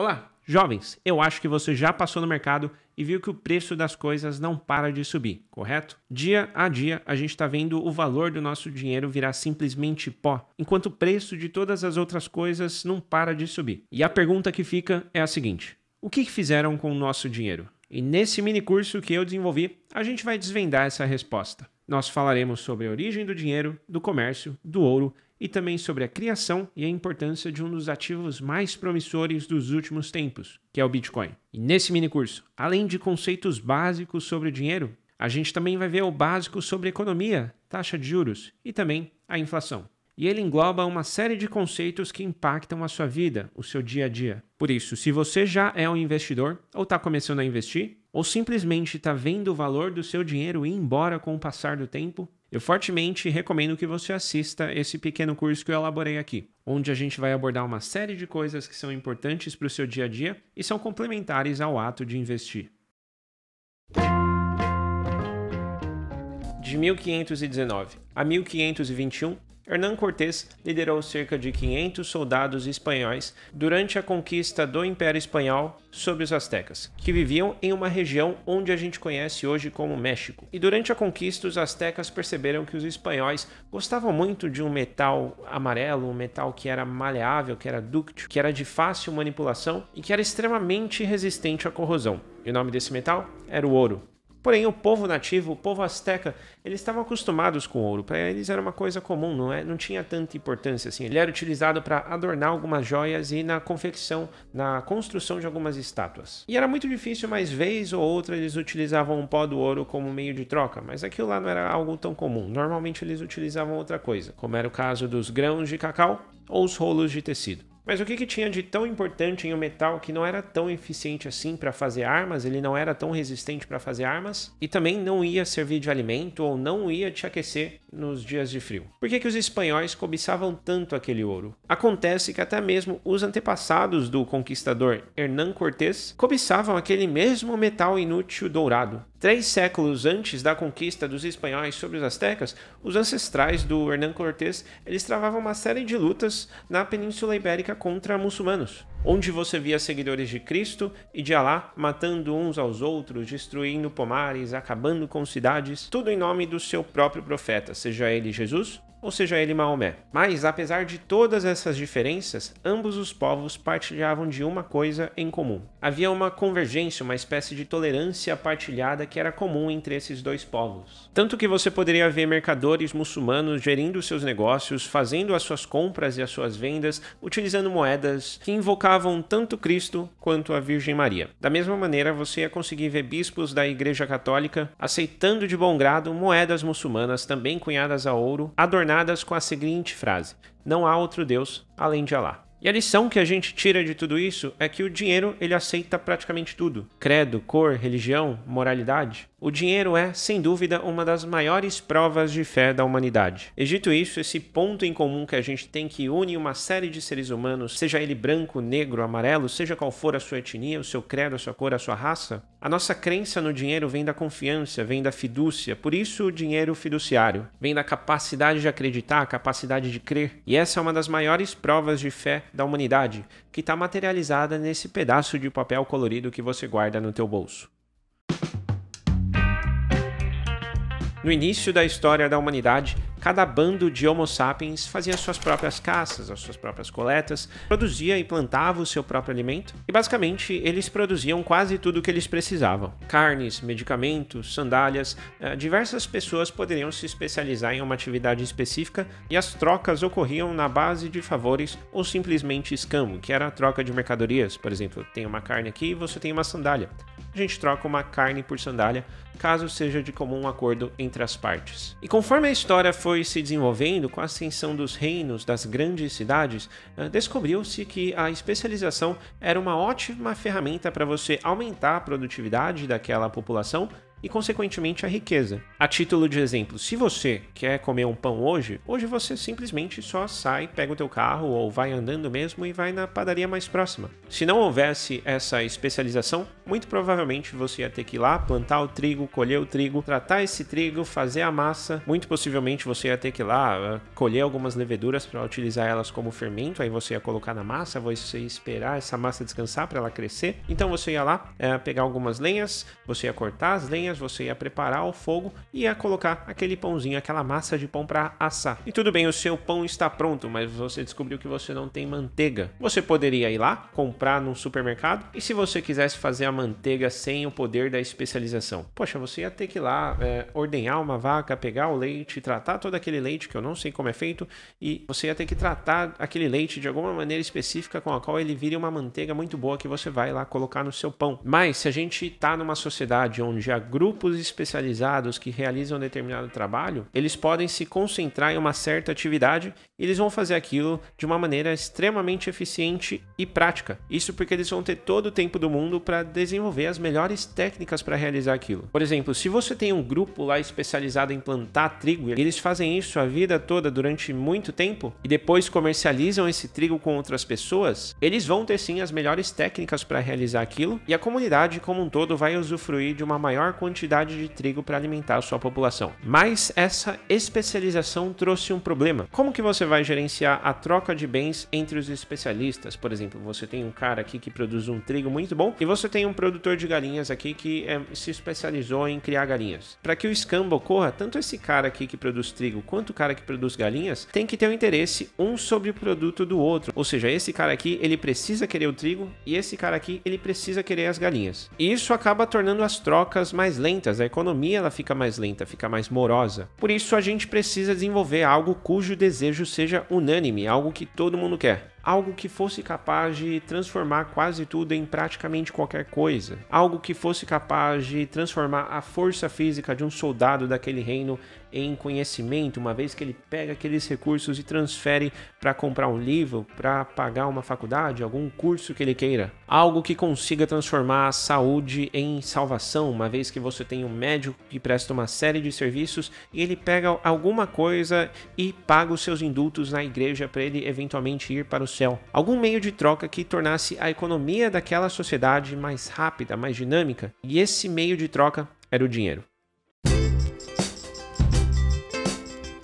Olá, jovens! Eu acho que você já passou no mercado e viu que o preço das coisas não para de subir, correto? Dia a dia, a gente está vendo o valor do nosso dinheiro virar simplesmente pó, enquanto o preço de todas as outras coisas não para de subir. E a pergunta que fica é a seguinte: o que fizeram com o nosso dinheiro? E nesse mini curso que eu desenvolvi, a gente vai desvendar essa resposta. Nós falaremos sobre a origem do dinheiro, do comércio, do ouro e também sobre a criação e a importância de um dos ativos mais promissores dos últimos tempos, que é o Bitcoin. E nesse mini curso, além de conceitos básicos sobre o dinheiro, a gente também vai ver o básico sobre economia, taxa de juros e também a inflação. E ele engloba uma série de conceitos que impactam a sua vida, o seu dia a dia. Por isso, se você já é um investidor, ou está começando a investir, ou simplesmente está vendo o valor do seu dinheiro ir embora com o passar do tempo, eu fortemente recomendo que você assista esse pequeno curso que eu elaborei aqui, onde a gente vai abordar uma série de coisas que são importantes para o seu dia a dia e são complementares ao ato de investir. De 1519 a 1521, Hernán Cortés liderou cerca de 500 soldados espanhóis durante a conquista do Império Espanhol sobre os astecas, que viviam em uma região onde a gente conhece hoje como México. E durante a conquista, os astecas perceberam que os espanhóis gostavam muito de um metal amarelo, um metal que era maleável, que era dúctil, que era de fácil manipulação e que era extremamente resistente à corrosão. E o nome desse metal era o ouro. Porém, o povo nativo, o povo asteca, eles estavam acostumados com ouro. Para eles era uma coisa comum, não tinha tanta importância assim. Ele era utilizado para adornar algumas joias e na confecção, na construção de algumas estátuas. E era muito difícil, mas vez ou outra eles utilizavam um pó do ouro como meio de troca, mas aquilo lá não era algo tão comum. Normalmente eles utilizavam outra coisa, como era o caso dos grãos de cacau ou os rolos de tecido. Mas o que tinha de tão importante em um metal que não era tão eficiente assim para fazer armas, ele não era tão resistente para fazer armas e também não ia servir de alimento ou não ia te aquecer nos dias de frio? Por que os espanhóis cobiçavam tanto aquele ouro? Acontece que até mesmo os antepassados do conquistador Hernán Cortés cobiçavam aquele mesmo metal inútil dourado. 3 séculos antes da conquista dos espanhóis sobre os astecas, os ancestrais do Hernán Cortés, eles travavam uma série de lutas na Península Ibérica contra muçulmanos, onde você via seguidores de Cristo e de Alá matando uns aos outros, destruindo pomares, acabando com cidades, tudo em nome do seu próprio profeta, seja ele Jesus ou seja ele Maomé. Mas, apesar de todas essas diferenças, ambos os povos partilhavam de uma coisa em comum. Havia uma convergência, uma espécie de tolerância partilhada que era comum entre esses dois povos. Tanto que você poderia ver mercadores muçulmanos gerindo seus negócios, fazendo as suas compras e as suas vendas, utilizando moedas que invocavam tanto Cristo quanto a Virgem Maria. Da mesma maneira, você ia conseguir ver bispos da Igreja Católica aceitando de bom grado moedas muçulmanas, também cunhadas a ouro, adornadas com a seguinte frase: não há outro Deus além de Alá. E a lição que a gente tira de tudo isso é que o dinheiro ele aceita praticamente tudo. Credo, cor, religião, moralidade. O dinheiro é, sem dúvida, uma das maiores provas de fé da humanidade. E dito isso, esse ponto em comum que a gente tem que une uma série de seres humanos, seja ele branco, negro, amarelo, seja qual for a sua etnia, o seu credo, a sua cor, a sua raça, a nossa crença no dinheiro vem da confiança, vem da fidúcia, por isso o dinheiro fiduciário. Vem da capacidade de acreditar, a capacidade de crer. E essa é uma das maiores provas de fé da humanidade, que está materializada nesse pedaço de papel colorido que você guarda no teu bolso. No início da história da humanidade, cada bando de Homo sapiens fazia suas próprias caças, as suas próprias coletas, produzia e plantava o seu próprio alimento e basicamente eles produziam quase tudo o que eles precisavam. Carnes, medicamentos, sandálias, diversas pessoas poderiam se especializar em uma atividade específica e as trocas ocorriam na base de favores ou simplesmente escambo, que era a troca de mercadorias. Por exemplo, tem uma carne aqui e você tem uma sandália. A gente troca uma carne por sandália, caso seja de comum acordo entre as partes. E conforme a história foi se desenvolvendo, com a ascensão dos reinos das grandes cidades, descobriu-se que a especialização era uma ótima ferramenta para você aumentar a produtividade daquela população e, consequentemente, a riqueza. A título de exemplo, se você quer comer um pão hoje você simplesmente só sai, pega o teu carro ou vai andando mesmo e vai na padaria mais próxima. Se não houvesse essa especialização, muito provavelmente você ia ter que ir lá, plantar o trigo, colher o trigo, tratar esse trigo, fazer a massa. Muito possivelmente você ia ter que ir lá colher algumas leveduras para utilizar elas como fermento, aí você ia colocar na massa, você ia esperar essa massa descansar para ela crescer. Então você ia lá pegar algumas lenhas, você ia cortar as lenhas, você ia preparar o fogo e ia colocar aquele pãozinho, aquela massa de pão para assar. E tudo bem, o seu pão está pronto, mas você descobriu que você não tem manteiga. Você poderia ir lá, comprar num supermercado, e se você quisesse fazer a manteiga sem o poder da especialização? Poxa, você ia ter que ir lá ordenhar uma vaca, pegar o leite, tratar todo aquele leite, que eu não sei como é feito, e você ia ter que tratar aquele leite de alguma maneira específica com a qual ele vire uma manteiga muito boa que você vai lá colocar no seu pão. Mas se a gente está numa sociedade onde há grupos especializados que realizam determinado trabalho, eles podem se concentrar em uma certa atividade e eles vão fazer aquilo de uma maneira extremamente eficiente e prática. Isso porque eles vão ter todo o tempo do mundo para desenvolver as melhores técnicas para realizar aquilo. Por exemplo, se você tem um grupo lá especializado em plantar trigo, e eles fazem isso a vida toda durante muito tempo e depois comercializam esse trigo com outras pessoas, eles vão ter sim as melhores técnicas para realizar aquilo e a comunidade como um todo vai usufruir de uma maior quantidade de trigo para alimentar a sua população. Mas essa especialização trouxe um problema. Como que você vai gerenciar a troca de bens entre os especialistas? Por exemplo, você tem um cara aqui que produz um trigo muito bom e você tem um produtor de galinhas aqui que se especializou em criar galinhas. Para que o escambo ocorra, tanto esse cara aqui que produz trigo quanto o cara que produz galinhas tem que ter um interesse um sobre o produto do outro. Ou seja, esse cara aqui ele precisa querer o trigo e esse cara aqui ele precisa querer as galinhas. E isso acaba tornando as trocas mais lentas, a economia ela fica mais lenta, fica mais morosa. Por isso a gente precisa desenvolver algo cujo desejo seja unânime, algo que todo mundo quer. Algo que fosse capaz de transformar quase tudo em praticamente qualquer coisa. Algo que fosse capaz de transformar a força física de um soldado daquele reino em conhecimento, uma vez que ele pega aqueles recursos e transfere para comprar um livro, para pagar uma faculdade, algum curso que ele queira. Algo que consiga transformar a saúde em salvação, uma vez que você tem um médico que presta uma série de serviços e ele pega alguma coisa e paga os seus indultos na igreja para ele eventualmente ir para o céu. Algum meio de troca que tornasse a economia daquela sociedade mais rápida, mais dinâmica, e esse meio de troca era o dinheiro.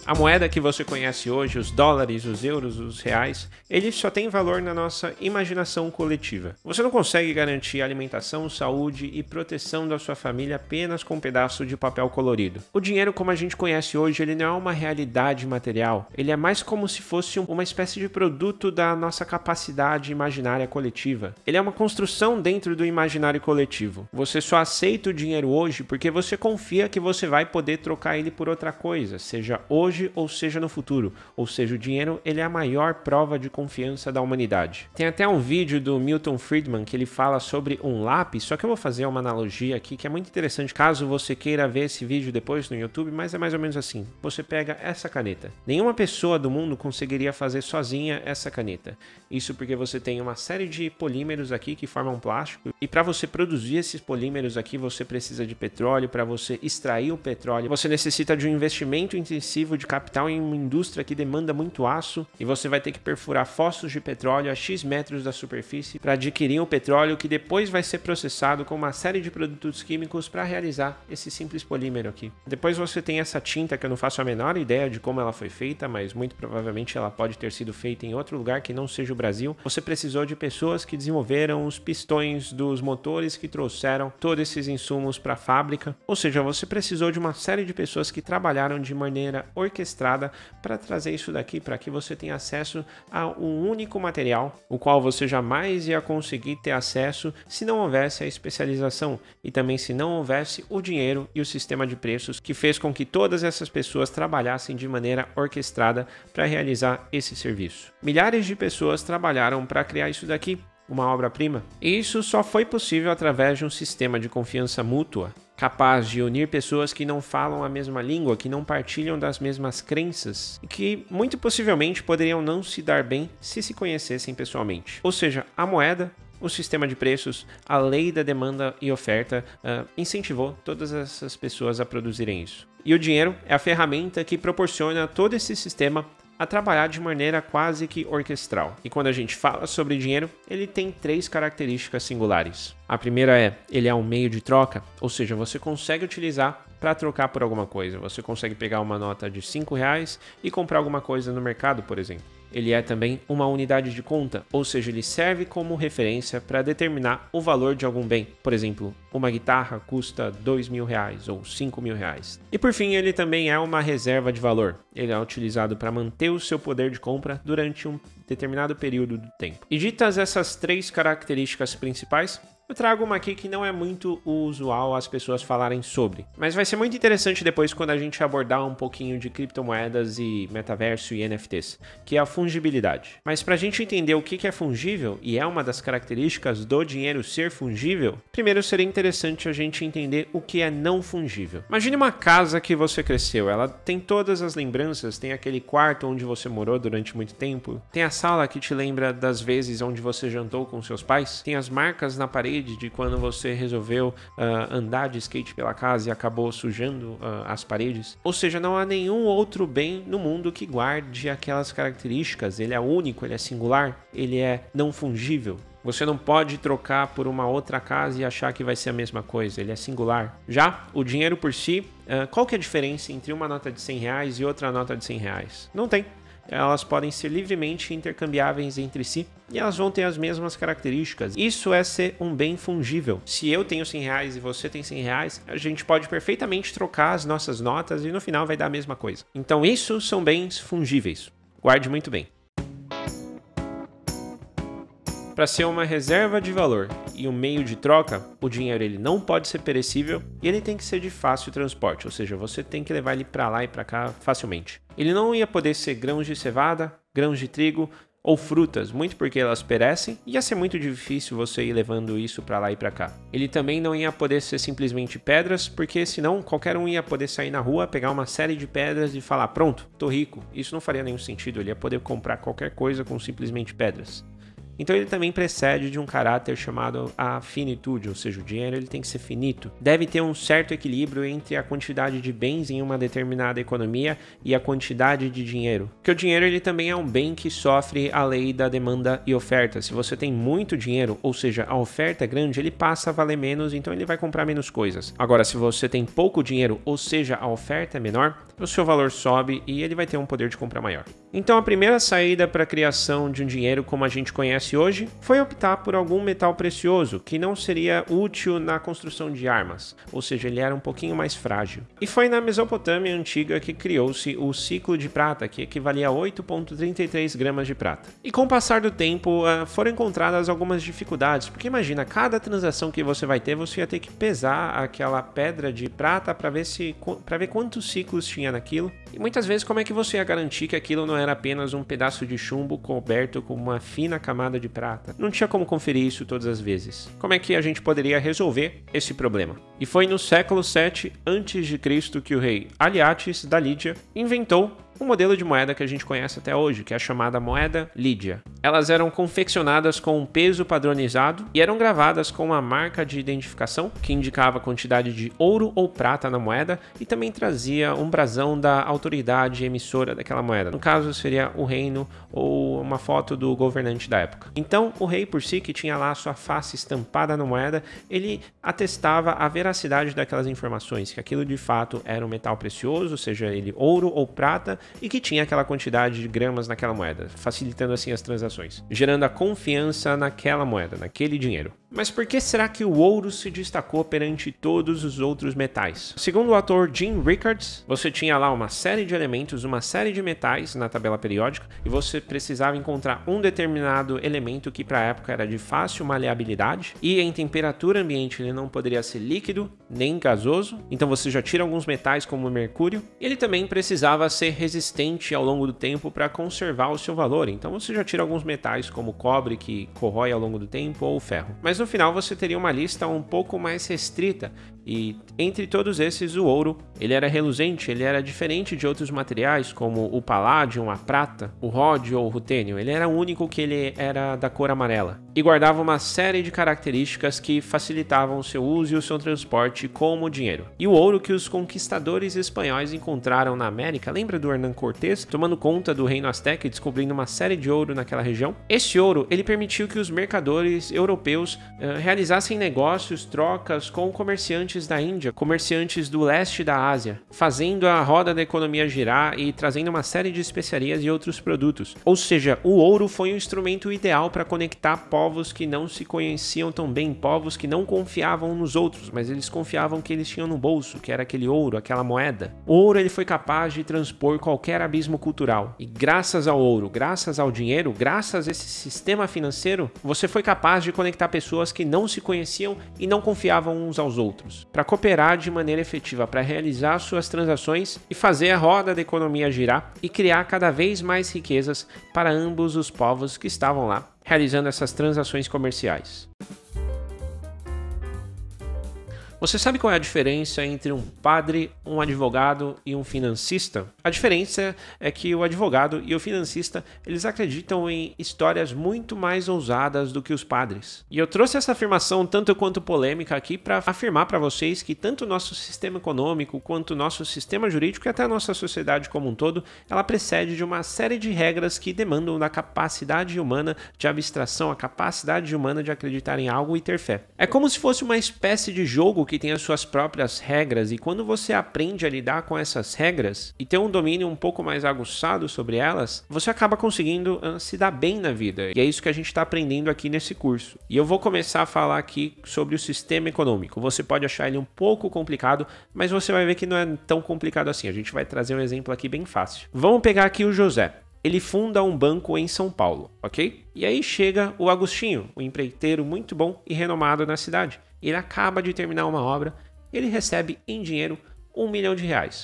A moeda que você conhece hoje, os dólares, os euros, os reais, eles só têm valor na nossa imaginação coletiva. Você não consegue garantir alimentação, saúde e proteção da sua família apenas com um pedaço de papel colorido. O dinheiro como a gente conhece hoje, ele não é uma realidade material. Ele é mais como se fosse uma espécie de produto da nossa capacidade imaginária coletiva. Ele é uma construção dentro do imaginário coletivo. Você só aceita o dinheiro hoje porque você confia que você vai poder trocar ele por outra coisa, seja hoje ou seja no futuro. Ou seja, o dinheiro ele é a maior prova de confiança da humanidade. Tem até um vídeo do Milton Friedman que ele fala sobre um lápis, só que eu vou fazer uma analogia aqui que é muito interessante caso você queira ver esse vídeo depois no YouTube, mas é mais ou menos assim. Você pega essa caneta. Nenhuma pessoa do mundo conseguiria fazer sozinha essa caneta. Isso porque você tem uma série de polímeros aqui que formam plástico e para você produzir esses polímeros aqui você precisa de petróleo, para você extrair o petróleo você necessita de um investimento intensivo de capital em uma indústria que demanda muito aço e você vai ter que perfurar fossos de petróleo a X metros da superfície para adquirir o petróleo que depois vai ser processado com uma série de produtos químicos para realizar esse simples polímero aqui. Depois você tem essa tinta que eu não faço a menor ideia de como ela foi feita, mas muito provavelmente ela pode ter sido feita em outro lugar que não seja o Brasil. Você precisou de pessoas que desenvolveram os pistões dos motores que trouxeram todos esses insumos para a fábrica, ou seja, você precisou de uma série de pessoas que trabalharam de maneira orquestrada para trazer isso daqui para que você tenha acesso a um único material, o qual você jamais ia conseguir ter acesso se não houvesse a especialização e também se não houvesse o dinheiro e o sistema de preços que fez com que todas essas pessoas trabalhassem de maneira orquestrada para realizar esse serviço. Milhares de pessoas trabalharam para criar isso daqui, uma obra-prima, e isso só foi possível através de um sistema de confiança mútua, capaz de unir pessoas que não falam a mesma língua, que não partilham das mesmas crenças e que muito possivelmente poderiam não se dar bem se conhecessem pessoalmente. Ou seja, a moeda, o sistema de preços, a lei da demanda e oferta incentivou todas essas pessoas a produzirem isso. E o dinheiro é a ferramenta que proporciona todo esse sistema a trabalhar de maneira quase que orquestral. E quando a gente fala sobre dinheiro, ele tem 3 características singulares. A primeira é, ele é um meio de troca, ou seja, você consegue utilizar para trocar por alguma coisa. Você consegue pegar uma nota de R$5 e comprar alguma coisa no mercado, por exemplo. Ele é também uma unidade de conta, ou seja, ele serve como referência para determinar o valor de algum bem. Por exemplo, uma guitarra custa R$2.000 ou R$5.000. E por fim, ele também é uma reserva de valor. Ele é utilizado para manter o seu poder de compra durante um determinado período do tempo. E ditas essas 3 características principais, eu trago uma aqui que não é muito usual as pessoas falarem sobre, mas vai ser muito interessante depois quando a gente abordar um pouquinho de criptomoedas e metaverso e NFTs, que é a fungibilidade. Mas para a gente entender o que é fungível, e é uma das características do dinheiro ser fungível, primeiro seria interessante a gente entender o que é não fungível. Imagine uma casa que você cresceu, ela tem todas as lembranças, tem aquele quarto onde você morou durante muito tempo, tem a sala que te lembra das vezes onde você jantou com seus pais, tem as marcas na parede de quando você resolveu andar de skate pela casa e acabou sujando as paredes. Ou seja, não há nenhum outro bem no mundo que guarde aquelas características. Ele é único, ele é singular, ele é não fungível. Você não pode trocar por uma outra casa e achar que vai ser a mesma coisa, ele é singular. Já o dinheiro por si, qual que é a diferença entre uma nota de R$100 e outra nota de R$100? Não tem. Elas podem ser livremente intercambiáveis entre si e elas vão ter as mesmas características. Isso é ser um bem fungível. Se eu tenho R$100 e você tem R$100, a gente pode perfeitamente trocar as nossas notas e no final vai dar a mesma coisa. Então isso são bens fungíveis. Guarde muito bem. Para ser uma reserva de valor e um meio de troca, o dinheiro ele não pode ser perecível e ele tem que ser de fácil transporte, ou seja, você tem que levar ele para lá e para cá facilmente. Ele não ia poder ser grãos de cevada, grãos de trigo ou frutas, muito porque elas perecem e ia ser muito difícil você ir levando isso para lá e para cá. Ele também não ia poder ser simplesmente pedras, porque senão qualquer um ia poder sair na rua, pegar uma série de pedras e falar, pronto, tô rico. Isso não faria nenhum sentido, ele ia poder comprar qualquer coisa com simplesmente pedras. Então ele também precede de um caráter chamado a finitude, ou seja, o dinheiro ele tem que ser finito. Deve ter um certo equilíbrio entre a quantidade de bens em uma determinada economia e a quantidade de dinheiro. Porque o dinheiro ele também é um bem que sofre a lei da demanda e oferta. Se você tem muito dinheiro, ou seja, a oferta é grande, ele passa a valer menos, então ele vai comprar menos coisas. Agora, se você tem pouco dinheiro, ou seja, a oferta é menor, o seu valor sobe e ele vai ter um poder de compra maior. Então a primeira saída para a criação de um dinheiro como a gente conhece hoje foi optar por algum metal precioso que não seria útil na construção de armas, ou seja, ele era um pouquinho mais frágil. E foi na Mesopotâmia antiga que criou-se o ciclo de prata, que equivalia a 8,33 gramas de prata. E com o passar do tempo foram encontradas algumas dificuldades, porque imagina, cada transação que você vai ter, você ia ter que pesar aquela pedra de prata para ver quantos ciclos tinha naquilo. E muitas vezes como é que você ia garantir que aquilo não era apenas um pedaço de chumbo coberto com uma fina camada de prata? Não tinha como conferir isso todas as vezes. Como é que a gente poderia resolver esse problema? E foi no século 7 a.C. que o rei Aliates da Lídia inventou um modelo de moeda que a gente conhece até hoje, que é a chamada moeda lídia. Elas eram confeccionadas com um peso padronizado e eram gravadas com uma marca de identificação que indicava a quantidade de ouro ou prata na moeda e também trazia um brasão da autoridade emissora daquela moeda. No caso, seria o reino ou uma foto do governante da época. Então, o rei por si, que tinha lá sua face estampada na moeda, ele atestava a veracidade daquelas informações, que aquilo de fato era um metal precioso, seja ele ouro ou prata, e que tinha aquela quantidade de gramas naquela moeda, facilitando assim as transações, gerando a confiança naquela moeda, naquele dinheiro. Mas por que será que o ouro se destacou perante todos os outros metais? Segundo o autor Jim Rickards, você tinha lá uma série de elementos, uma série de metais na tabela periódica e você precisava encontrar um determinado elemento que para a época era de fácil maleabilidade e em temperatura ambiente ele não poderia ser líquido nem gasoso, então você já tira alguns metais como o mercúrio. Ele também precisava ser resistente ao longo do tempo para conservar o seu valor, então você já tira alguns metais como o cobre que corrói ao longo do tempo ou o ferro. Mas no final você teria uma lista um pouco mais restrita, E entre todos esses, o ouro, ele era reluzente, ele era diferente de outros materiais como o paládio, a prata, o ródio ou o rutênio. Ele era o único que ele era da cor amarela e guardava uma série de características que facilitavam o seu uso e o seu transporte como dinheiro. E o ouro que os conquistadores espanhóis encontraram na América, lembra do Hernán Cortés tomando conta do reino Azteca e descobrindo uma série de ouro naquela região? Esse ouro, ele permitiu que os mercadores europeus realizassem negócios, trocas com comerciantes da Índia, comerciantes do leste da Ásia, fazendo a roda da economia girar e trazendo uma série de especiarias e outros produtos. Ou seja, o ouro foi um instrumento ideal para conectar povos que não se conheciam tão bem, povos que não confiavam nos outros, mas eles confiavam que eles tinham no bolso, que era aquele ouro, aquela moeda. O ouro, ele foi capaz de transpor qualquer abismo cultural. E graças ao ouro, graças ao dinheiro, graças a esse sistema financeiro, você foi capaz de conectar pessoas que não se conheciam e não confiavam uns aos outros, para cooperar de maneira efetiva, para realizar suas transações e fazer a roda da economia girar e criar cada vez mais riquezas para ambos os povos que estavam lá realizando essas transações comerciais. Você sabe qual é a diferença entre um padre, um advogado e um financista? A diferença é que o advogado e o financista, eles acreditam em histórias muito mais ousadas do que os padres. E eu trouxe essa afirmação tanto quanto polêmica aqui para afirmar para vocês que tanto o nosso sistema econômico quanto o nosso sistema jurídico e até a nossa sociedade como um todo, ela precede de uma série de regras que demandam da capacidade humana de abstração, a capacidade humana de acreditar em algo e ter fé. É como se fosse uma espécie de jogo que tem as suas próprias regras, e quando você aprende a lidar com essas regras e ter um domínio um pouco mais aguçado sobre elas, você acaba conseguindo se dar bem na vida. E é isso que a gente está aprendendo aqui nesse curso. E eu vou começar a falar aqui sobre o sistema econômico. Você pode achar ele um pouco complicado, mas você vai ver que não é tão complicado assim. A gente vai trazer um exemplo aqui bem fácil. Vamos pegar aqui o José. Ele funda um banco em São Paulo, ok? E aí chega o Agostinho, um empreiteiro muito bom e renomado na cidade. Ele acaba de terminar uma obra, ele recebe em dinheiro R$1 milhão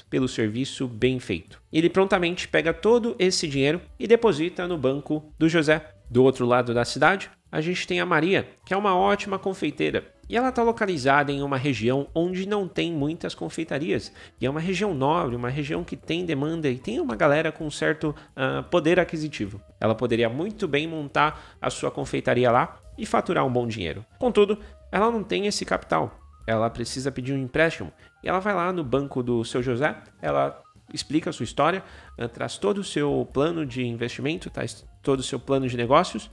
pelo serviço bem feito. Ele prontamente pega todo esse dinheiro e deposita no banco do José. Do outro lado da cidade, a gente tem a Maria, que é uma ótima confeiteira. E ela está localizada em uma região onde não tem muitas confeitarias. E é uma região nobre, uma região que tem demanda e tem uma galera com certo poder aquisitivo. Ela poderia muito bem montar a sua confeitaria lá e faturar um bom dinheiro. Contudo, ela não tem esse capital. Ela precisa pedir um empréstimo. E ela vai lá no banco do seu José, ela explica a sua história, traz todo o seu plano de investimento, traz todo o seu plano de negócios.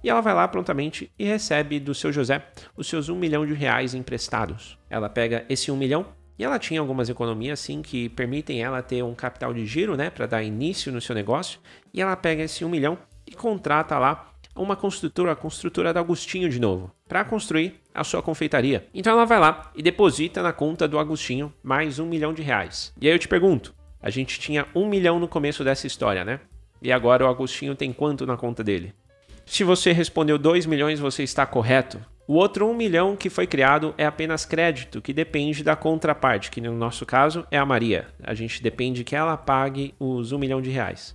E ela vai lá prontamente e recebe do seu José os seus R$1 milhão emprestados. Ela pega esse 1 milhão e ela tinha algumas economias assim que permitem ela ter um capital de giro, né, para dar início no seu negócio. E ela pega esse 1 milhão e contrata lá uma construtora, a construtora da Agostinho de novo, para construir a sua confeitaria. Então ela vai lá e deposita na conta do Agostinho mais R$1 milhão. E aí eu te pergunto, a gente tinha 1 milhão no começo dessa história, né? E agora o Agostinho tem quanto na conta dele? Se você respondeu 2 milhões, você está correto. O outro 1 milhão que foi criado é apenas crédito, que depende da contraparte, que no nosso caso é a Maria. A gente depende que ela pague os R$1 milhão.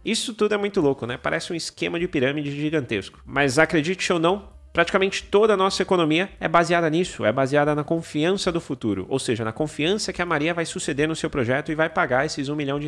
Isso tudo é muito louco, né? Parece um esquema de pirâmide gigantesco. Mas acredite ou não, praticamente toda a nossa economia é baseada nisso, é baseada na confiança do futuro, ou seja, na confiança que a Maria vai suceder no seu projeto e vai pagar esses R$1 milhão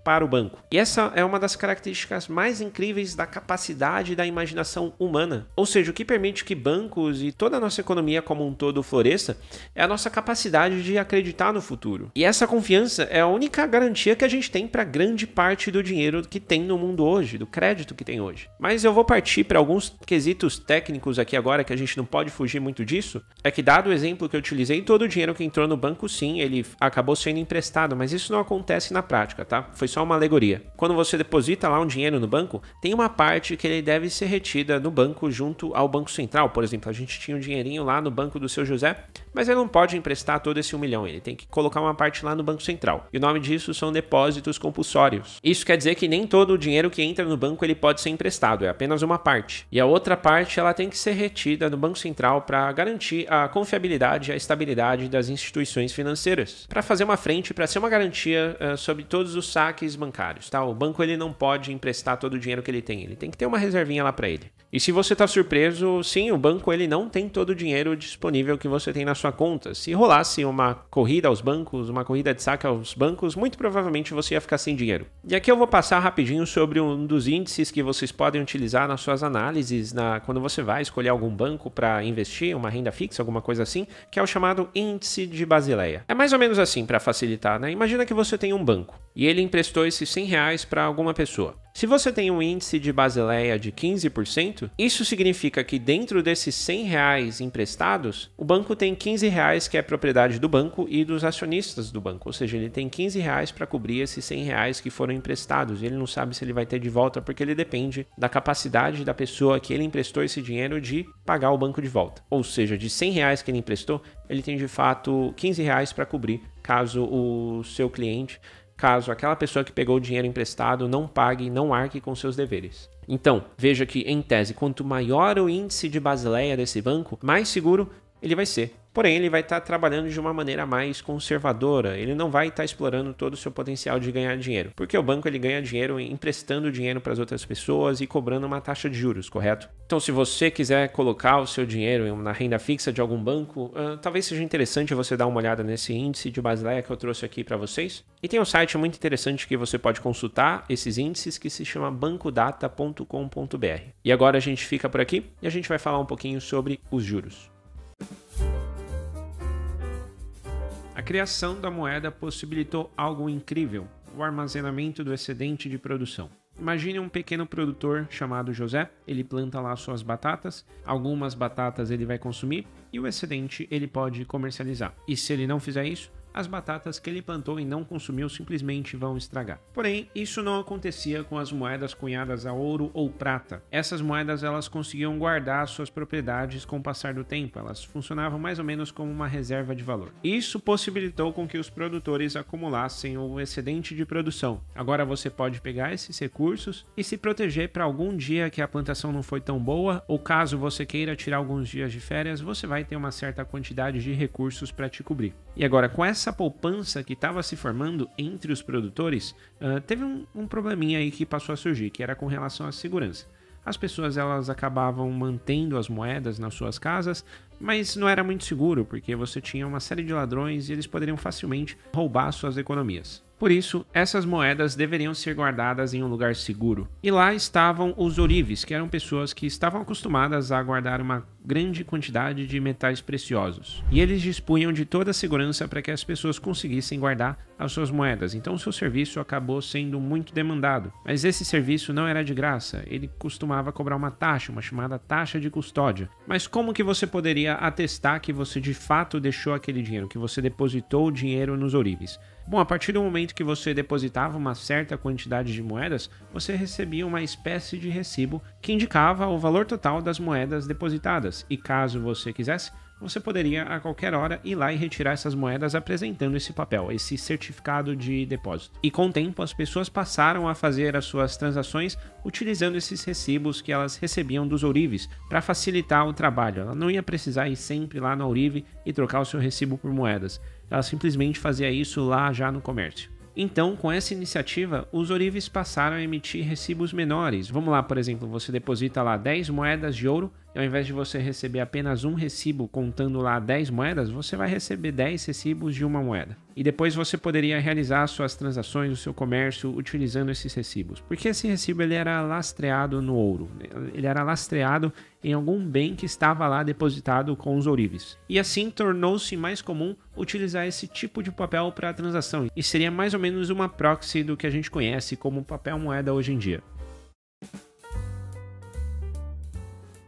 para o banco. E essa é uma das características mais incríveis da capacidade da imaginação humana, ou seja, o que permite que bancos e toda a nossa economia como um todo floresça é a nossa capacidade de acreditar no futuro. E essa confiança é a única garantia que a gente tem para grande parte do dinheiro que tem no mundo hoje, do crédito que tem hoje. Mas eu vou partir para alguns quesitos técnicos aqui agora, que a gente não pode fugir muito disso, é que dado o exemplo que eu utilizei, todo o dinheiro que entrou no banco, sim, ele acabou sendo emprestado, mas isso não acontece na prática, tá? Foi só uma alegoria. Quando você deposita lá um dinheiro no banco, tem uma parte que ele deve ser retida no banco junto ao Banco Central. Por exemplo, a gente tinha um dinheirinho lá no banco do seu José, mas ele não pode emprestar todo esse 1 milhão, ele tem que colocar uma parte lá no Banco Central. E o nome disso são depósitos compulsórios. Isso quer dizer que nem todo o dinheiro que entra no banco ele pode ser emprestado, é apenas uma parte. E a outra parte ela tem que ser retida no Banco Central para garantir a confiabilidade e a estabilidade das instituições financeiras, para fazer uma frente, para ser uma garantia sobre todos os saques bancários, tá? O banco ele não pode emprestar todo o dinheiro que ele tem que ter uma reservinha lá para ele. E se você está surpreso, sim, o banco ele não tem todo o dinheiro disponível que você tem na sua sua conta. Se rolasse uma corrida aos bancos, uma corrida de saque aos bancos, muito provavelmente você ia ficar sem dinheiro. E aqui eu vou passar rapidinho sobre um dos índices que vocês podem utilizar nas suas análises quando você vai escolher algum banco para investir, uma renda fixa, alguma coisa assim, que é o chamado índice de Basileia. É mais ou menos assim, para facilitar, né? Imagina que você tem um banco e ele emprestou esses R$100 para alguma pessoa. Se você tem um índice de Basileia de 15%, isso significa que dentro desses R$100 emprestados, o banco tem R$15 que é propriedade do banco e dos acionistas do banco. Ou seja, ele tem R$15 para cobrir esses R$100 que foram emprestados. E ele não sabe se ele vai ter de volta porque ele depende da capacidade da pessoa que ele emprestou esse dinheiro de pagar o banco de volta. Ou seja, de R$100 que ele emprestou, ele tem de fato R$15 para cobrir caso o seu cliente, caso aquela pessoa que pegou o dinheiro emprestado não pague, não arque com seus deveres. Então, veja que, em tese, quanto maior o índice de Basileia desse banco, mais seguro ele vai ser. Porém, ele vai estar trabalhando de uma maneira mais conservadora, ele não vai estar explorando todo o seu potencial de ganhar dinheiro, porque o banco ele ganha dinheiro emprestando dinheiro para as outras pessoas e cobrando uma taxa de juros, correto? Então, se você quiser colocar o seu dinheiro na renda fixa de algum banco, talvez seja interessante você dar uma olhada nesse índice de Basileia que eu trouxe aqui para vocês. E tem um site muito interessante que você pode consultar esses índices que se chama bancodata.com.br. E agora a gente fica por aqui e a gente vai falar um pouquinho sobre os juros. A criação da moeda possibilitou algo incrível, o armazenamento do excedente de produção. Imagine um pequeno produtor chamado José, ele planta lá suas batatas, algumas batatas ele vai consumir e o excedente ele pode comercializar. E se ele não fizer isso, as batatas que ele plantou e não consumiu simplesmente vão estragar. Porém, isso não acontecia com as moedas cunhadas a ouro ou prata. Essas moedas elas conseguiam guardar suas propriedades com o passar do tempo, elas funcionavam mais ou menos como uma reserva de valor. Isso possibilitou com que os produtores acumulassem o excedente de produção. Agora você pode pegar esses recursos e se proteger para algum dia que a plantação não foi tão boa, ou caso você queira tirar alguns dias de férias, você vai ter uma certa quantidade de recursos para te cobrir. E agora, com essa poupança que estava se formando entre os produtores, teve um probleminha aí que passou a surgir, que era com relação à segurança. As pessoas elas acabavam mantendo as moedas nas suas casas, mas não era muito seguro, porque você tinha uma série de ladrões e eles poderiam facilmente roubar suas economias. Por isso, essas moedas deveriam ser guardadas em um lugar seguro. E lá estavam os ourives, que eram pessoas que estavam acostumadas a guardar uma grande quantidade de metais preciosos. E eles dispunham de toda a segurança para que as pessoas conseguissem guardar as suas moedas. Então, o seu serviço acabou sendo muito demandado. Mas esse serviço não era de graça. Ele costumava cobrar uma taxa, uma chamada taxa de custódia. Mas como que você poderia atestar que você de fato deixou aquele dinheiro, que você depositou o dinheiro nos ourives? Bom, a partir do momento que você depositava uma certa quantidade de moedas, você recebia uma espécie de recibo que indicava o valor total das moedas depositadas. E caso você quisesse, você poderia a qualquer hora ir lá e retirar essas moedas apresentando esse papel, esse certificado de depósito. E com o tempo as pessoas passaram a fazer as suas transações utilizando esses recibos que elas recebiam dos ourives para facilitar o trabalho. Ela não ia precisar ir sempre lá na ourive e trocar o seu recibo por moedas. Ela simplesmente fazia isso lá já no comércio. Então, com essa iniciativa, os ourives passaram a emitir recibos menores. Vamos lá, por exemplo, você deposita lá 10 moedas de ouro e ao invés de você receber apenas um recibo contando lá 10 moedas, você vai receber 10 recibos de uma moeda. E depois você poderia realizar suas transações, o seu comércio, utilizando esses recibos. Porque esse recibo ele era lastreado no ouro. Ele era lastreado em algum bem que estava lá depositado com os ourives. E assim tornou-se mais comum utilizar esse tipo de papel para a transação. E seria mais ou menos uma proxy do que a gente conhece como papel moeda hoje em dia.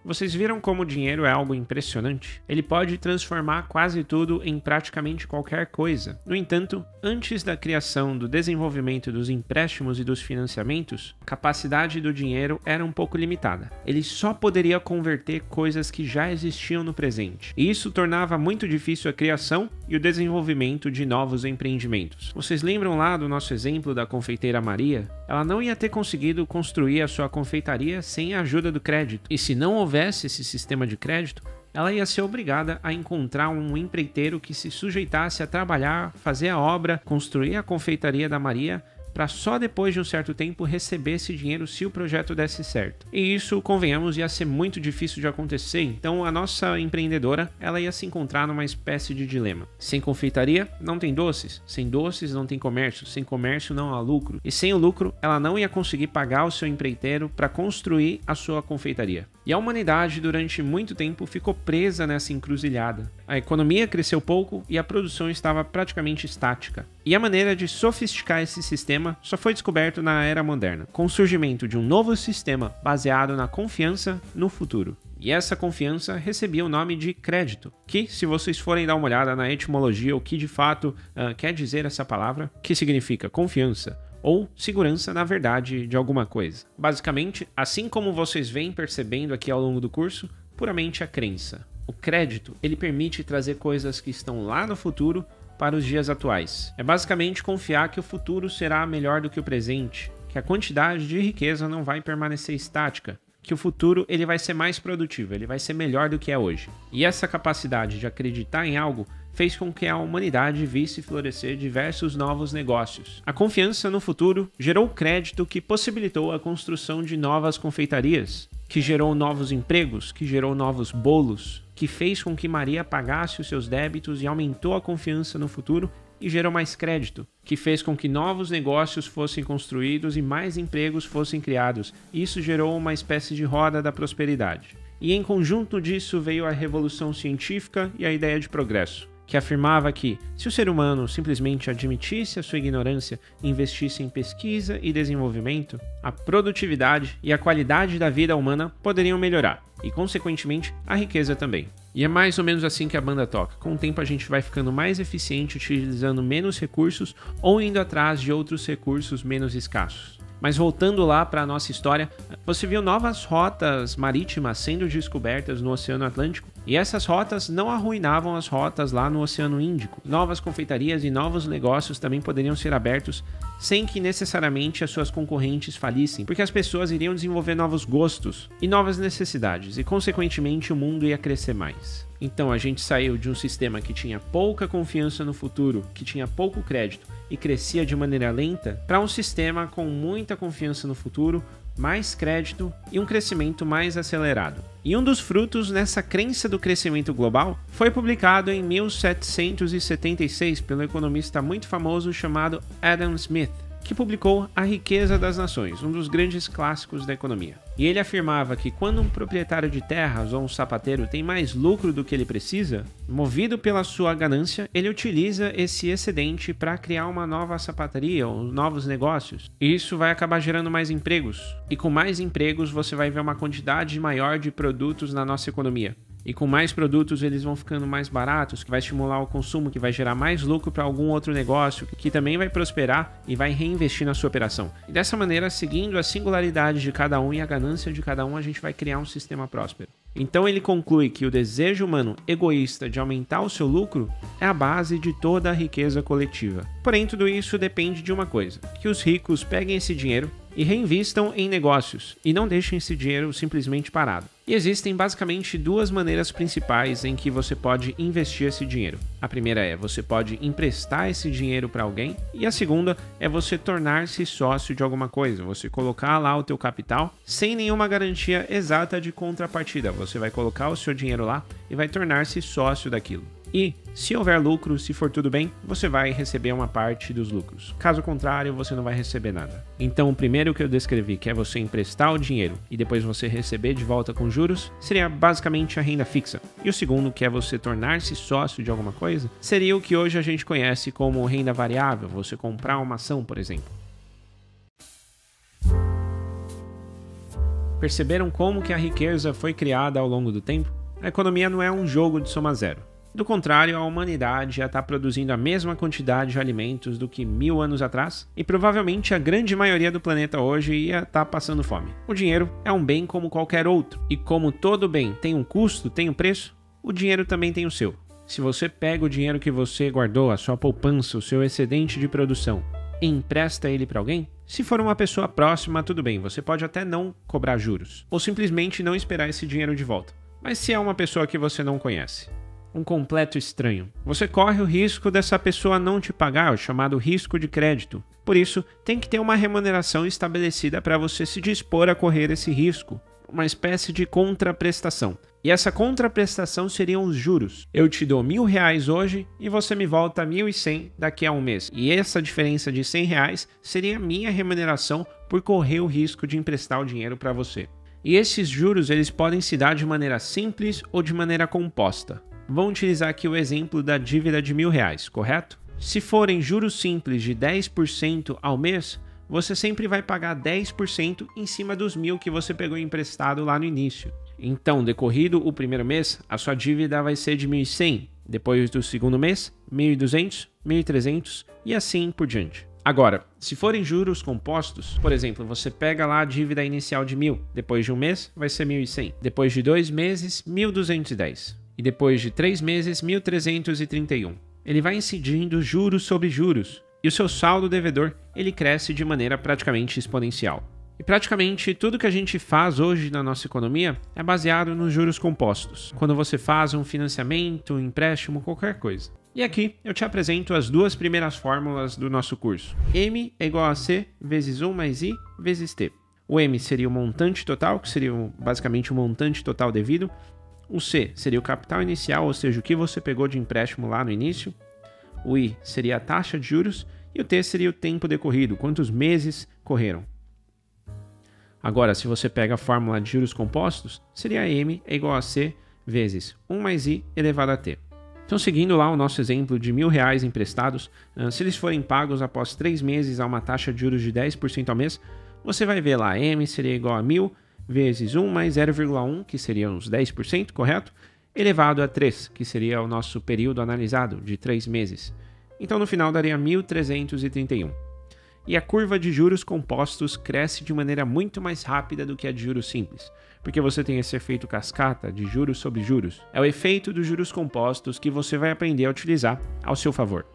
Vocês viram como o dinheiro é algo impressionante? Ele pode transformar quase tudo em praticamente qualquer coisa. No entanto, antes da criação do desenvolvimento dos empréstimos e dos financiamentos, a capacidade do dinheiro era um pouco limitada. Ele só poderia converter coisas que já existiam no presente. E isso tornava muito difícil a criação e o desenvolvimento de novos empreendimentos. Vocês lembram lá do nosso exemplo da confeiteira Maria? Ela não ia ter conseguido construir a sua confeitaria sem a ajuda do crédito. E se não houvesse esse sistema de crédito, ela ia ser obrigada a encontrar um empreiteiro que se sujeitasse a trabalhar, fazer a obra, construir a confeitaria da Maria, para só depois de um certo tempo receber esse dinheiro se o projeto desse certo. E isso, convenhamos, ia ser muito difícil de acontecer, então a nossa empreendedora, ela ia se encontrar numa espécie de dilema. Sem confeitaria, não tem doces. Sem doces, não tem comércio. Sem comércio, não há lucro. E sem o lucro, ela não ia conseguir pagar o seu empreiteiro para construir a sua confeitaria. E a humanidade, durante muito tempo, ficou presa nessa encruzilhada. A economia cresceu pouco e a produção estava praticamente estática. E a maneira de sofisticar esse sistema só foi descoberto na era moderna, com o surgimento de um novo sistema baseado na confiança no futuro. E essa confiança recebia o nome de crédito, que, se vocês forem dar uma olhada na etimologia, o que de fato quer dizer essa palavra, que significa confiança, ou segurança na verdade de alguma coisa. Basicamente, assim como vocês vêm percebendo aqui ao longo do curso, puramente a crença. O crédito, ele permite trazer coisas que estão lá no futuro para os dias atuais. É basicamente confiar que o futuro será melhor do que o presente, que a quantidade de riqueza não vai permanecer estática, que o futuro ele vai ser mais produtivo, ele vai ser melhor do que é hoje. E essa capacidade de acreditar em algo fez com que a humanidade visse florescer diversos novos negócios. A confiança no futuro gerou crédito que possibilitou a construção de novas confeitarias, que gerou novos empregos, que gerou novos bolos, que fez com que Maria pagasse os seus débitos e aumentou a confiança no futuro e gerou mais crédito, que fez com que novos negócios fossem construídos e mais empregos fossem criados. Isso gerou uma espécie de roda da prosperidade. E em conjunto disso veio a revolução científica e a ideia de progresso, que afirmava que, se o ser humano simplesmente admitisse a sua ignorância e investisse em pesquisa e desenvolvimento, a produtividade e a qualidade da vida humana poderiam melhorar, e consequentemente a riqueza também. E é mais ou menos assim que a banda toca. Com o tempo a gente vai ficando mais eficiente utilizando menos recursos ou indo atrás de outros recursos menos escassos. Mas voltando lá para a nossa história, você viu novas rotas marítimas sendo descobertas no Oceano Atlântico, e essas rotas não arruinavam as rotas lá no Oceano Índico. Novas confeitarias e novos negócios também poderiam ser abertos sem que necessariamente as suas concorrentes falissem, porque as pessoas iriam desenvolver novos gostos e novas necessidades, e consequentemente o mundo ia crescer mais. Então a gente saiu de um sistema que tinha pouca confiança no futuro, que tinha pouco crédito e crescia de maneira lenta, para um sistema com muita confiança no futuro, mais crédito e um crescimento mais acelerado. E um dos frutos nessa crença do crescimento global foi publicado em 1776 pelo economista muito famoso chamado Adam Smith, que publicou A Riqueza das Nações, um dos grandes clássicos da economia. E ele afirmava que quando um proprietário de terras ou um sapateiro tem mais lucro do que ele precisa, movido pela sua ganância, ele utiliza esse excedente para criar uma nova sapataria ou novos negócios. E isso vai acabar gerando mais empregos. E com mais empregos você vai ver uma quantidade maior de produtos na nossa economia. E com mais produtos eles vão ficando mais baratos, que vai estimular o consumo, que vai gerar mais lucro para algum outro negócio, que também vai prosperar e vai reinvestir na sua operação. E dessa maneira, seguindo a singularidade de cada um e a ganância de cada um, a gente vai criar um sistema próspero. Então ele conclui que o desejo humano egoísta de aumentar o seu lucro é a base de toda a riqueza coletiva. Porém, tudo isso depende de uma coisa: que os ricos peguem esse dinheiro e reinvistam em negócios, e não deixem esse dinheiro simplesmente parado. E existem basicamente duas maneiras principais em que você pode investir esse dinheiro. A primeira é você pode emprestar esse dinheiro para alguém, e a segunda é você tornar-se sócio de alguma coisa, você colocar lá o teu capital sem nenhuma garantia exata de contrapartida. Você vai colocar o seu dinheiro lá e vai tornar-se sócio daquilo. E, se houver lucro, se for tudo bem, você vai receber uma parte dos lucros. Caso contrário, você não vai receber nada. Então, o primeiro que eu descrevi, que é você emprestar o dinheiro e depois você receber de volta com juros, seria basicamente a renda fixa. E o segundo, que é você tornar-se sócio de alguma coisa, seria o que hoje a gente conhece como renda variável, você comprar uma ação, por exemplo. Perceberam como que a riqueza foi criada ao longo do tempo? A economia não é um jogo de soma zero. Do contrário, a humanidade já está produzindo a mesma quantidade de alimentos do que 1000 anos atrás, e provavelmente a grande maioria do planeta hoje ia estar passando fome. O dinheiro é um bem como qualquer outro, e como todo bem tem um custo, tem um preço, o dinheiro também tem o seu. Se você pega o dinheiro que você guardou, a sua poupança, o seu excedente de produção, e empresta ele para alguém, se for uma pessoa próxima, tudo bem, você pode até não cobrar juros, ou simplesmente não esperar esse dinheiro de volta. Mas se é uma pessoa que você não conhece, um completo estranho, você corre o risco dessa pessoa não te pagar, o chamado risco de crédito. Por isso, tem que ter uma remuneração estabelecida para você se dispor a correr esse risco, uma espécie de contraprestação. E essa contraprestação seriam os juros. Eu te dou R$1.000 hoje e você me volta 1.100 daqui a um mês. E essa diferença de R$100 seria a minha remuneração por correr o risco de emprestar o dinheiro para você. E esses juros eles podem se dar de maneira simples ou de maneira composta. Vamos utilizar aqui o exemplo da dívida de R$1.000, correto? Se forem juros simples de 10% ao mês, você sempre vai pagar 10% em cima dos 1.000 que você pegou emprestado lá no início. Então, decorrido o primeiro mês, a sua dívida vai ser de 1.100, depois do segundo mês, 1.200, 1.300 e assim por diante. Agora, se forem juros compostos, por exemplo, você pega lá a dívida inicial de 1.000, depois de um mês vai ser 1.100, depois de 2 meses, 1.210 e depois de 3 meses, 1.331. Ele vai incidindo juros sobre juros e o seu saldo devedor ele cresce de maneira praticamente exponencial. E praticamente tudo que a gente faz hoje na nossa economia é baseado nos juros compostos, quando você faz um financiamento, um empréstimo, qualquer coisa. E aqui eu te apresento as duas primeiras fórmulas do nosso curso. M é igual a C vezes 1 mais I vezes T. O M seria o montante total, que seria basicamente o montante total devido. O C seria o capital inicial, ou seja, o que você pegou de empréstimo lá no início. O I seria a taxa de juros e o T seria o tempo decorrido, quantos meses correram. Agora, se você pega a fórmula de juros compostos, seria M é igual a C vezes 1 mais I elevado a T. Então, seguindo lá o nosso exemplo de R$1.000 emprestados, se eles forem pagos após 3 meses a uma taxa de juros de 10% ao mês, você vai ver lá, M seria igual a 1.000 vezes 1 mais 0,1, que seriam os 10%, correto? Elevado a 3, que seria o nosso período analisado, de 3 meses. Então, no final, daria 1.331. E a curva de juros compostos cresce de maneira muito mais rápida do que a de juros simples, porque você tem esse efeito cascata de juros sobre juros. É o efeito dos juros compostos que você vai aprender a utilizar ao seu favor.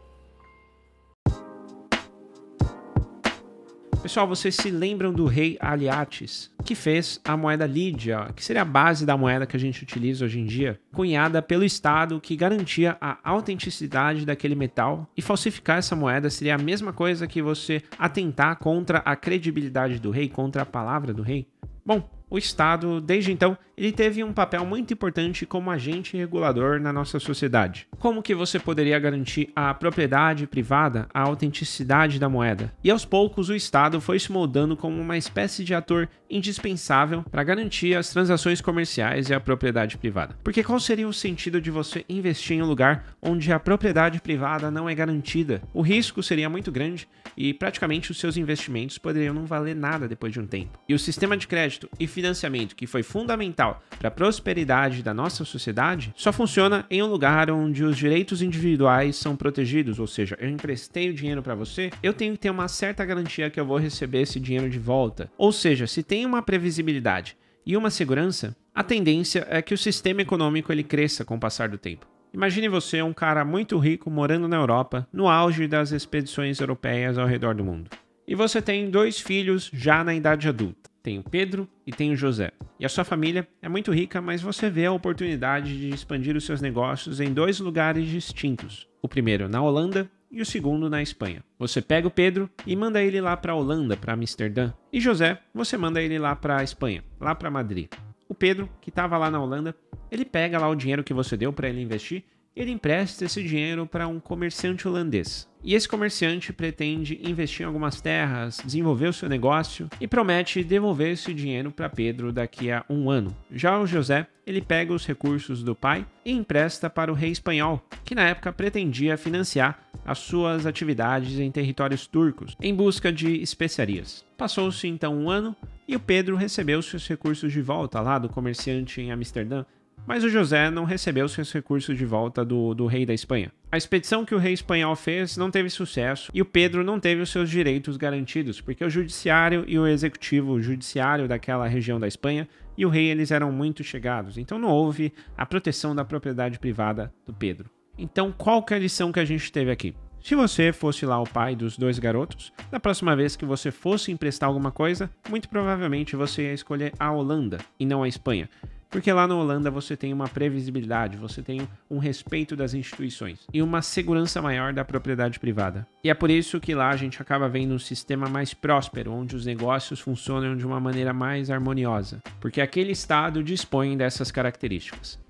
Pessoal, vocês se lembram do rei Aliates, que fez a moeda Lídia, que seria a base da moeda que a gente utiliza hoje em dia, cunhada pelo Estado que garantia a autenticidade daquele metal, e falsificar essa moeda seria a mesma coisa que você atentar contra a credibilidade do rei, contra a palavra do rei? Bom, o Estado, desde então, ele teve um papel muito importante como agente regulador na nossa sociedade. Como que você poderia garantir a propriedade privada, a autenticidade da moeda? E aos poucos o Estado foi se moldando como uma espécie de ator indispensável para garantir as transações comerciais e a propriedade privada. Porque qual seria o sentido de você investir em um lugar onde a propriedade privada não é garantida? O risco seria muito grande e praticamente os seus investimentos poderiam não valer nada depois de um tempo. E o sistema de crédito e financiamento, que foi fundamental para a prosperidade da nossa sociedade, só funciona em um lugar onde os direitos individuais são protegidos, ou seja, eu emprestei o dinheiro para você, eu tenho que ter uma certa garantia que eu vou receber esse dinheiro de volta. Ou seja, se tem uma previsibilidade e uma segurança, a tendência é que o sistema econômico ele cresça com o passar do tempo. Imagine você um cara muito rico morando na Europa, no auge das expedições europeias ao redor do mundo. E você tem 2 filhos já na idade adulta. Tem o Pedro e tem o José. E a sua família é muito rica, mas você vê a oportunidade de expandir os seus negócios em 2 lugares distintos. O primeiro na Holanda e o segundo na Espanha. Você pega o Pedro e manda ele lá para a Holanda, para Amsterdã. E José, você manda ele lá para a Espanha, lá para Madrid. O Pedro, que estava lá na Holanda, ele pega lá o dinheiro que você deu para ele investir, ele empresta esse dinheiro para um comerciante holandês. E esse comerciante pretende investir em algumas terras, desenvolver o seu negócio e promete devolver esse dinheiro para Pedro daqui a 1 ano. Já o José, ele pega os recursos do pai e empresta para o rei espanhol, que na época pretendia financiar as suas atividades em territórios turcos, em busca de especiarias. Passou-se então 1 ano e o Pedro recebeu seus recursos de volta lá do comerciante em Amsterdã, mas o José não recebeu seus recursos de volta do rei da Espanha. A expedição que o rei espanhol fez não teve sucesso e o Pedro não teve os seus direitos garantidos, porque o judiciário e o executivo judiciário daquela região da Espanha e o rei eles eram muito chegados, então não houve a proteção da propriedade privada do Pedro. Então qual que é a lição que a gente teve aqui? Se você fosse lá o pai dos 2 garotos, da próxima vez que você fosse emprestar alguma coisa, muito provavelmente você ia escolher a Holanda e não a Espanha. Porque lá na Holanda você tem uma previsibilidade, você tem um respeito das instituições e uma segurança maior da propriedade privada. E é por isso que lá a gente acaba vendo um sistema mais próspero, onde os negócios funcionam de uma maneira mais harmoniosa, porque aquele estado dispõe dessas características.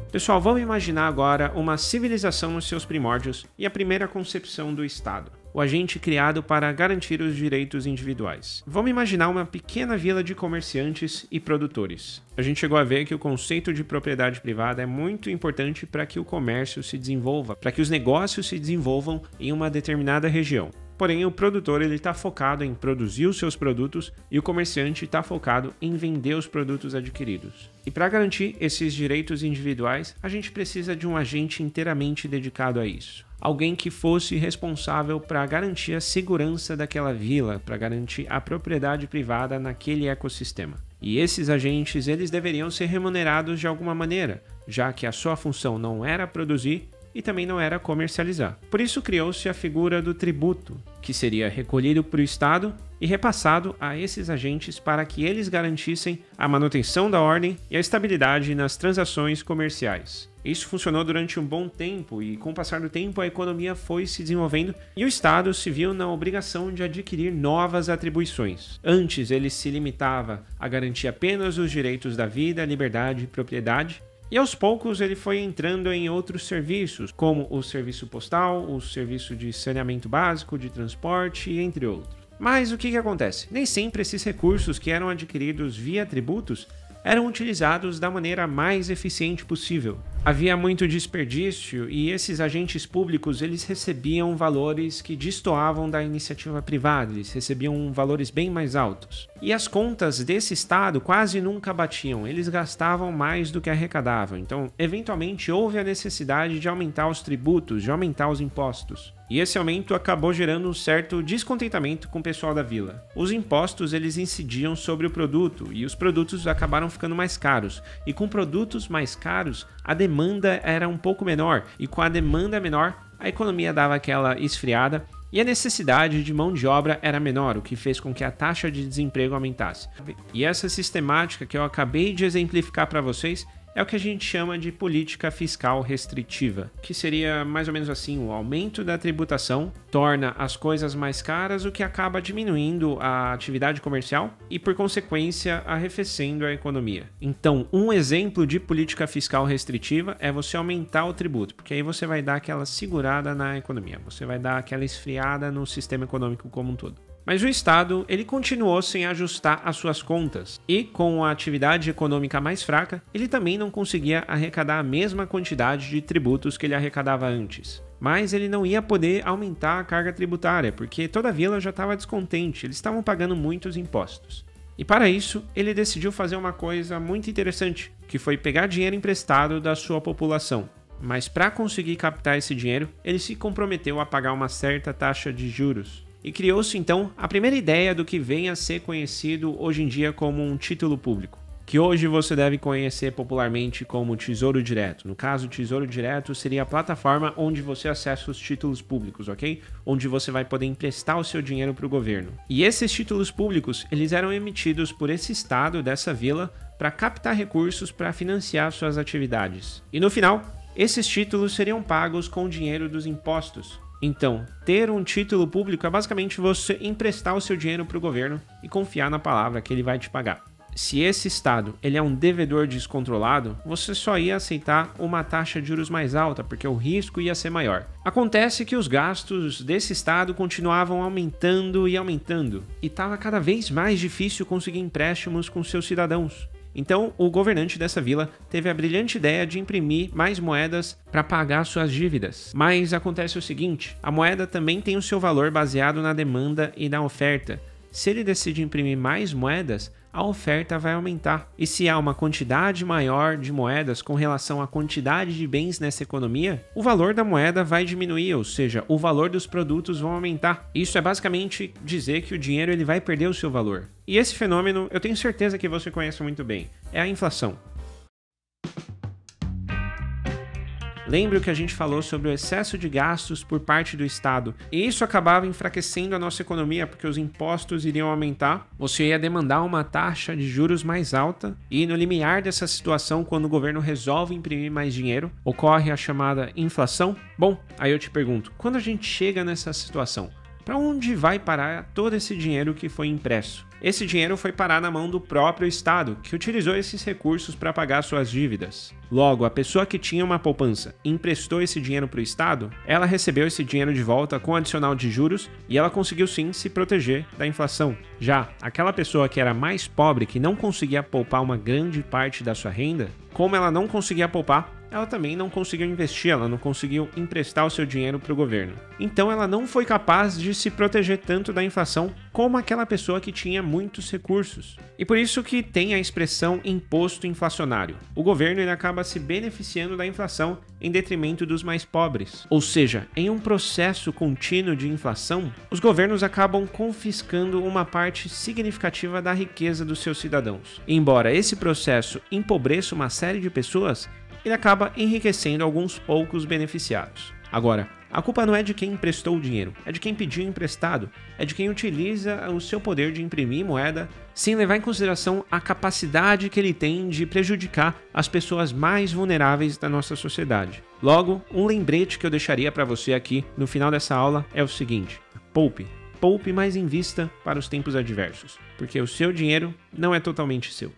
Pessoal, vamos imaginar agora uma civilização nos seus primórdios e a primeira concepção do Estado, o agente criado para garantir os direitos individuais. Vamos imaginar uma pequena vila de comerciantes e produtores. A gente chegou a ver que o conceito de propriedade privada é muito importante para que o comércio se desenvolva, para que os negócios se desenvolvam em uma determinada região. Porém, o produtor está focado em produzir os seus produtos e o comerciante está focado em vender os produtos adquiridos. E para garantir esses direitos individuais, a gente precisa de um agente inteiramente dedicado a isso. Alguém que fosse responsável para garantir a segurança daquela vila, para garantir a propriedade privada naquele ecossistema. E esses agentes, eles deveriam ser remunerados de alguma maneira, já que a sua função não era produzir e também não era comercializar. Por isso criou-se a figura do tributo, que seria recolhido para o Estado e repassado a esses agentes para que eles garantissem a manutenção da ordem e a estabilidade nas transações comerciais. Isso funcionou durante um bom tempo e, com o passar do tempo, a economia foi se desenvolvendo e o Estado se viu na obrigação de adquirir novas atribuições. Antes, ele se limitava a garantir apenas os direitos da vida, liberdade e propriedade, e aos poucos ele foi entrando em outros serviços, como o serviço postal, o serviço de saneamento básico, de transporte, entre outros. Mas o que acontece? Nem sempre esses recursos que eram adquiridos via tributos eram utilizados da maneira mais eficiente possível. Havia muito desperdício e esses agentes públicos eles recebiam valores que destoavam da iniciativa privada, eles recebiam valores bem mais altos. E as contas desse estado quase nunca batiam, eles gastavam mais do que arrecadavam. Então, eventualmente houve a necessidade de aumentar os tributos, de aumentar os impostos. E esse aumento acabou gerando um certo descontentamento com o pessoal da vila. Os impostos eles incidiam sobre o produto e os produtos acabaram ficando mais caros. E com produtos mais caros, a demanda era um pouco menor. E com a demanda menor, a economia dava aquela esfriada e a necessidade de mão de obra era menor, o que fez com que a taxa de desemprego aumentasse. E essa sistemática que eu acabei de exemplificar para vocês é o que a gente chama de política fiscal restritiva, que seria mais ou menos assim: o aumento da tributação torna as coisas mais caras, o que acaba diminuindo a atividade comercial e, por consequência, arrefecendo a economia. Então, um exemplo de política fiscal restritiva é você aumentar o tributo, porque aí você vai dar aquela segurada na economia, você vai dar aquela esfriada no sistema econômico como um todo. Mas o Estado ele continuou sem ajustar as suas contas e, com a atividade econômica mais fraca, ele também não conseguia arrecadar a mesma quantidade de tributos que ele arrecadava antes. Mas ele não ia poder aumentar a carga tributária, porque toda a vila já estava descontente, eles estavam pagando muitos impostos. E para isso, ele decidiu fazer uma coisa muito interessante, que foi pegar dinheiro emprestado da sua população. Mas para conseguir captar esse dinheiro, ele se comprometeu a pagar uma certa taxa de juros. E criou-se então a primeira ideia do que vem a ser conhecido hoje em dia como um título público, que hoje você deve conhecer popularmente como Tesouro Direto. No caso, o Tesouro Direto seria a plataforma onde você acessa os títulos públicos, ok? Onde você vai poder emprestar o seu dinheiro para o governo. E esses títulos públicos, eles eram emitidos por esse estado dessa vila para captar recursos para financiar suas atividades. E no final, esses títulos seriam pagos com o dinheiro dos impostos. Então, ter um título público é basicamente você emprestar o seu dinheiro para o governo e confiar na palavra que ele vai te pagar. Se esse estado ele é um devedor descontrolado, você só ia aceitar uma taxa de juros mais alta, porque o risco ia ser maior. Acontece que os gastos desse estado continuavam aumentando e aumentando, e estava cada vez mais difícil conseguir empréstimos com seus cidadãos. Então, o governante dessa vila teve a brilhante ideia de imprimir mais moedas para pagar suas dívidas. Mas acontece o seguinte: a moeda também tem o seu valor baseado na demanda e na oferta. Se ele decide imprimir mais moedas, a oferta vai aumentar. E se há uma quantidade maior de moedas com relação à quantidade de bens nessa economia, o valor da moeda vai diminuir, ou seja, o valor dos produtos vão aumentar. Isso é basicamente dizer que o dinheiro ele vai perder o seu valor. E esse fenômeno eu tenho certeza que você conhece muito bem. É a inflação. Lembra que a gente falou sobre o excesso de gastos por parte do Estado, e isso acabava enfraquecendo a nossa economia porque os impostos iriam aumentar, você ia demandar uma taxa de juros mais alta, e no limiar dessa situação, quando o governo resolve imprimir mais dinheiro, ocorre a chamada inflação. Bom, aí eu te pergunto, quando a gente chega nessa situação, para onde vai parar todo esse dinheiro que foi impresso? Esse dinheiro foi parar na mão do próprio Estado, que utilizou esses recursos para pagar suas dívidas. Logo, a pessoa que tinha uma poupança e emprestou esse dinheiro para o Estado, ela recebeu esse dinheiro de volta com adicional de juros e ela conseguiu sim se proteger da inflação. Já aquela pessoa que era mais pobre, que não conseguia poupar uma grande parte da sua renda, como ela não conseguia poupar, ela também não conseguiu investir, ela não conseguiu emprestar o seu dinheiro para o governo. Então ela não foi capaz de se proteger tanto da inflação como aquela pessoa que tinha muitos recursos. E por isso que tem a expressão imposto inflacionário. O governo ele acaba se beneficiando da inflação em detrimento dos mais pobres. Ou seja, em um processo contínuo de inflação, os governos acabam confiscando uma parte significativa da riqueza dos seus cidadãos. Embora esse processo empobreça uma série de pessoas, ele acaba enriquecendo alguns poucos beneficiados. Agora, a culpa não é de quem emprestou o dinheiro, é de quem pediu emprestado, é de quem utiliza o seu poder de imprimir moeda sem levar em consideração a capacidade que ele tem de prejudicar as pessoas mais vulneráveis da nossa sociedade. Logo, um lembrete que eu deixaria para você aqui no final dessa aula é o seguinte: poupe. Poupe, mas invista para os tempos adversos, porque o seu dinheiro não é totalmente seu.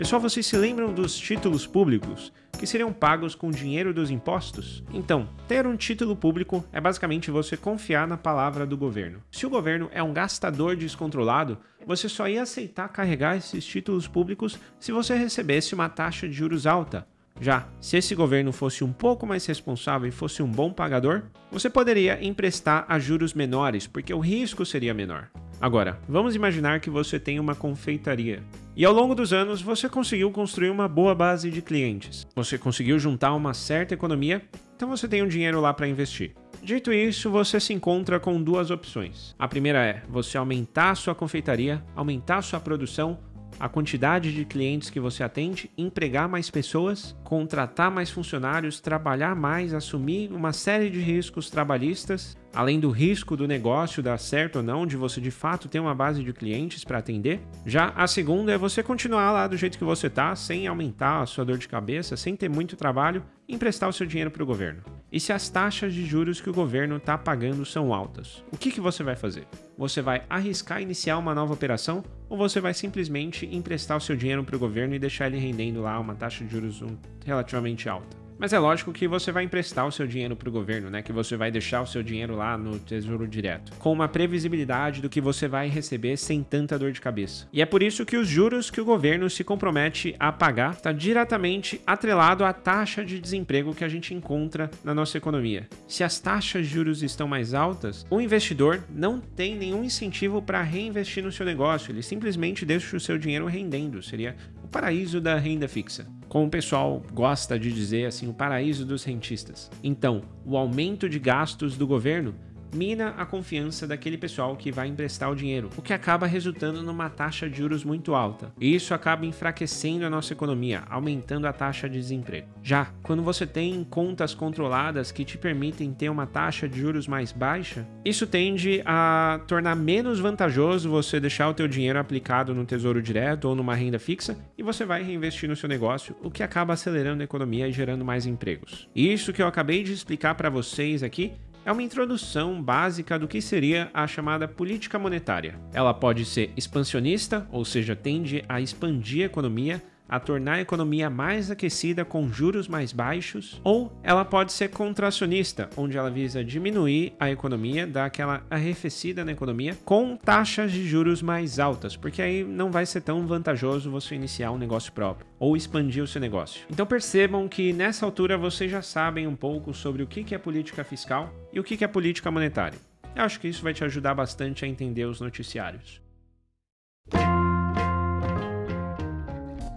Pessoal, vocês se lembram dos títulos públicos que seriam pagos com dinheiro dos impostos? Então, ter um título público é basicamente você confiar na palavra do governo. Se o governo é um gastador descontrolado, você só ia aceitar carregar esses títulos públicos se você recebesse uma taxa de juros alta. Já, se esse governo fosse um pouco mais responsável e fosse um bom pagador, você poderia emprestar a juros menores, porque o risco seria menor. Agora, vamos imaginar que você tem uma confeitaria e ao longo dos anos você conseguiu construir uma boa base de clientes. Você conseguiu juntar uma certa economia, então você tem um dinheiro lá para investir. Dito isso, você se encontra com duas opções. A primeira é você aumentar a sua confeitaria, aumentar a sua produção, a quantidade de clientes que você atende, empregar mais pessoas, contratar mais funcionários, trabalhar mais, assumir uma série de riscos trabalhistas, além do risco do negócio dar certo ou não, de você de fato ter uma base de clientes para atender. Já a segunda é você continuar lá do jeito que você está, sem aumentar a sua dor de cabeça, sem ter muito trabalho, e emprestar o seu dinheiro para o governo. E se as taxas de juros que o governo está pagando são altas, o que você vai fazer? Você vai arriscar iniciar uma nova operação ou você vai simplesmente emprestar o seu dinheiro para o governo e deixar ele rendendo lá uma taxa de juros relativamente alta? Mas é lógico que você vai emprestar o seu dinheiro para o governo, né? Que você vai deixar o seu dinheiro lá no Tesouro Direto, com uma previsibilidade do que você vai receber sem tanta dor de cabeça. E é por isso que os juros que o governo se compromete a pagar está diretamente atrelado à taxa de desemprego que a gente encontra na nossa economia. Se as taxas de juros estão mais altas, o investidor não tem nenhum incentivo para reinvestir no seu negócio, ele simplesmente deixa o seu dinheiro rendendo, seria o paraíso da renda fixa. Como o pessoal gosta de dizer, assim, o paraíso dos rentistas. Então, o aumento de gastos do governo mina a confiança daquele pessoal que vai emprestar o dinheiro, o que acaba resultando numa taxa de juros muito alta. E isso acaba enfraquecendo a nossa economia, aumentando a taxa de desemprego. Já, quando você tem contas controladas que te permitem ter uma taxa de juros mais baixa, isso tende a tornar menos vantajoso você deixar o teu dinheiro aplicado no Tesouro Direto ou numa renda fixa e você vai reinvestir no seu negócio, o que acaba acelerando a economia e gerando mais empregos. Isso que eu acabei de explicar para vocês aqui é uma introdução básica do que seria a chamada política monetária. Ela pode ser expansionista, ou seja, tende a expandir a economia, a tornar a economia mais aquecida com juros mais baixos, ou ela pode ser contracionista, onde ela visa diminuir a economia, dar aquela arrefecida na economia, com taxas de juros mais altas, porque aí não vai ser tão vantajoso você iniciar um negócio próprio, ou expandir o seu negócio. Então percebam que nessa altura vocês já sabem um pouco sobre o que é política fiscal e o que é política monetária. Eu acho que isso vai te ajudar bastante a entender os noticiários.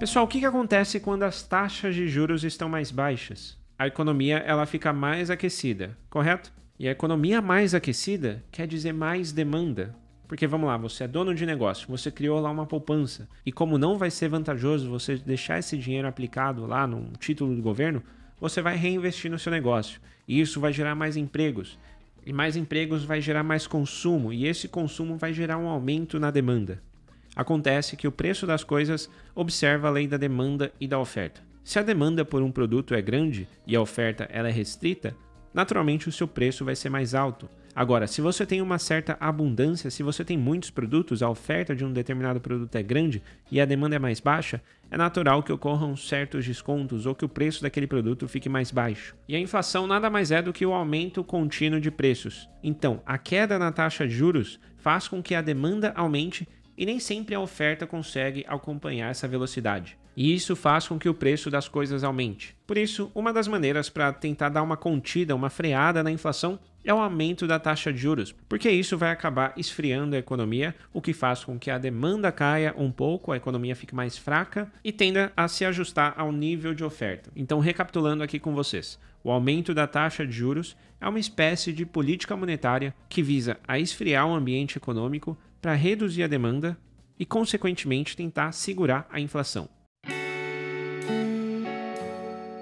Pessoal, o que acontece quando as taxas de juros estão mais baixas? A economia ela fica mais aquecida, correto? E a economia mais aquecida quer dizer mais demanda. Porque vamos lá, você é dono de negócio, você criou lá uma poupança, e como não vai ser vantajoso você deixar esse dinheiro aplicado lá num título do governo, você vai reinvestir no seu negócio. E isso vai gerar mais empregos. E mais empregos vai gerar mais consumo, e esse consumo vai gerar um aumento na demanda. Acontece que o preço das coisas observa a lei da demanda e da oferta. Se a demanda por um produto é grande e a oferta ela é restrita, naturalmente o seu preço vai ser mais alto. Agora, se você tem uma certa abundância, se você tem muitos produtos, a oferta de um determinado produto é grande e a demanda é mais baixa, é natural que ocorram certos descontos ou que o preço daquele produto fique mais baixo. E a inflação nada mais é do que o aumento contínuo de preços. Então, a queda na taxa de juros faz com que a demanda aumente e nem sempre a oferta consegue acompanhar essa velocidade. E isso faz com que o preço das coisas aumente. Por isso, uma das maneiras para tentar dar uma contida, uma freada na inflação é o aumento da taxa de juros, porque isso vai acabar esfriando a economia, o que faz com que a demanda caia um pouco, a economia fique mais fraca e tenda a se ajustar ao nível de oferta. Então, recapitulando aqui com vocês, o aumento da taxa de juros é uma espécie de política monetária que visa a esfriar o ambiente econômico para reduzir a demanda e, consequentemente, tentar segurar a inflação.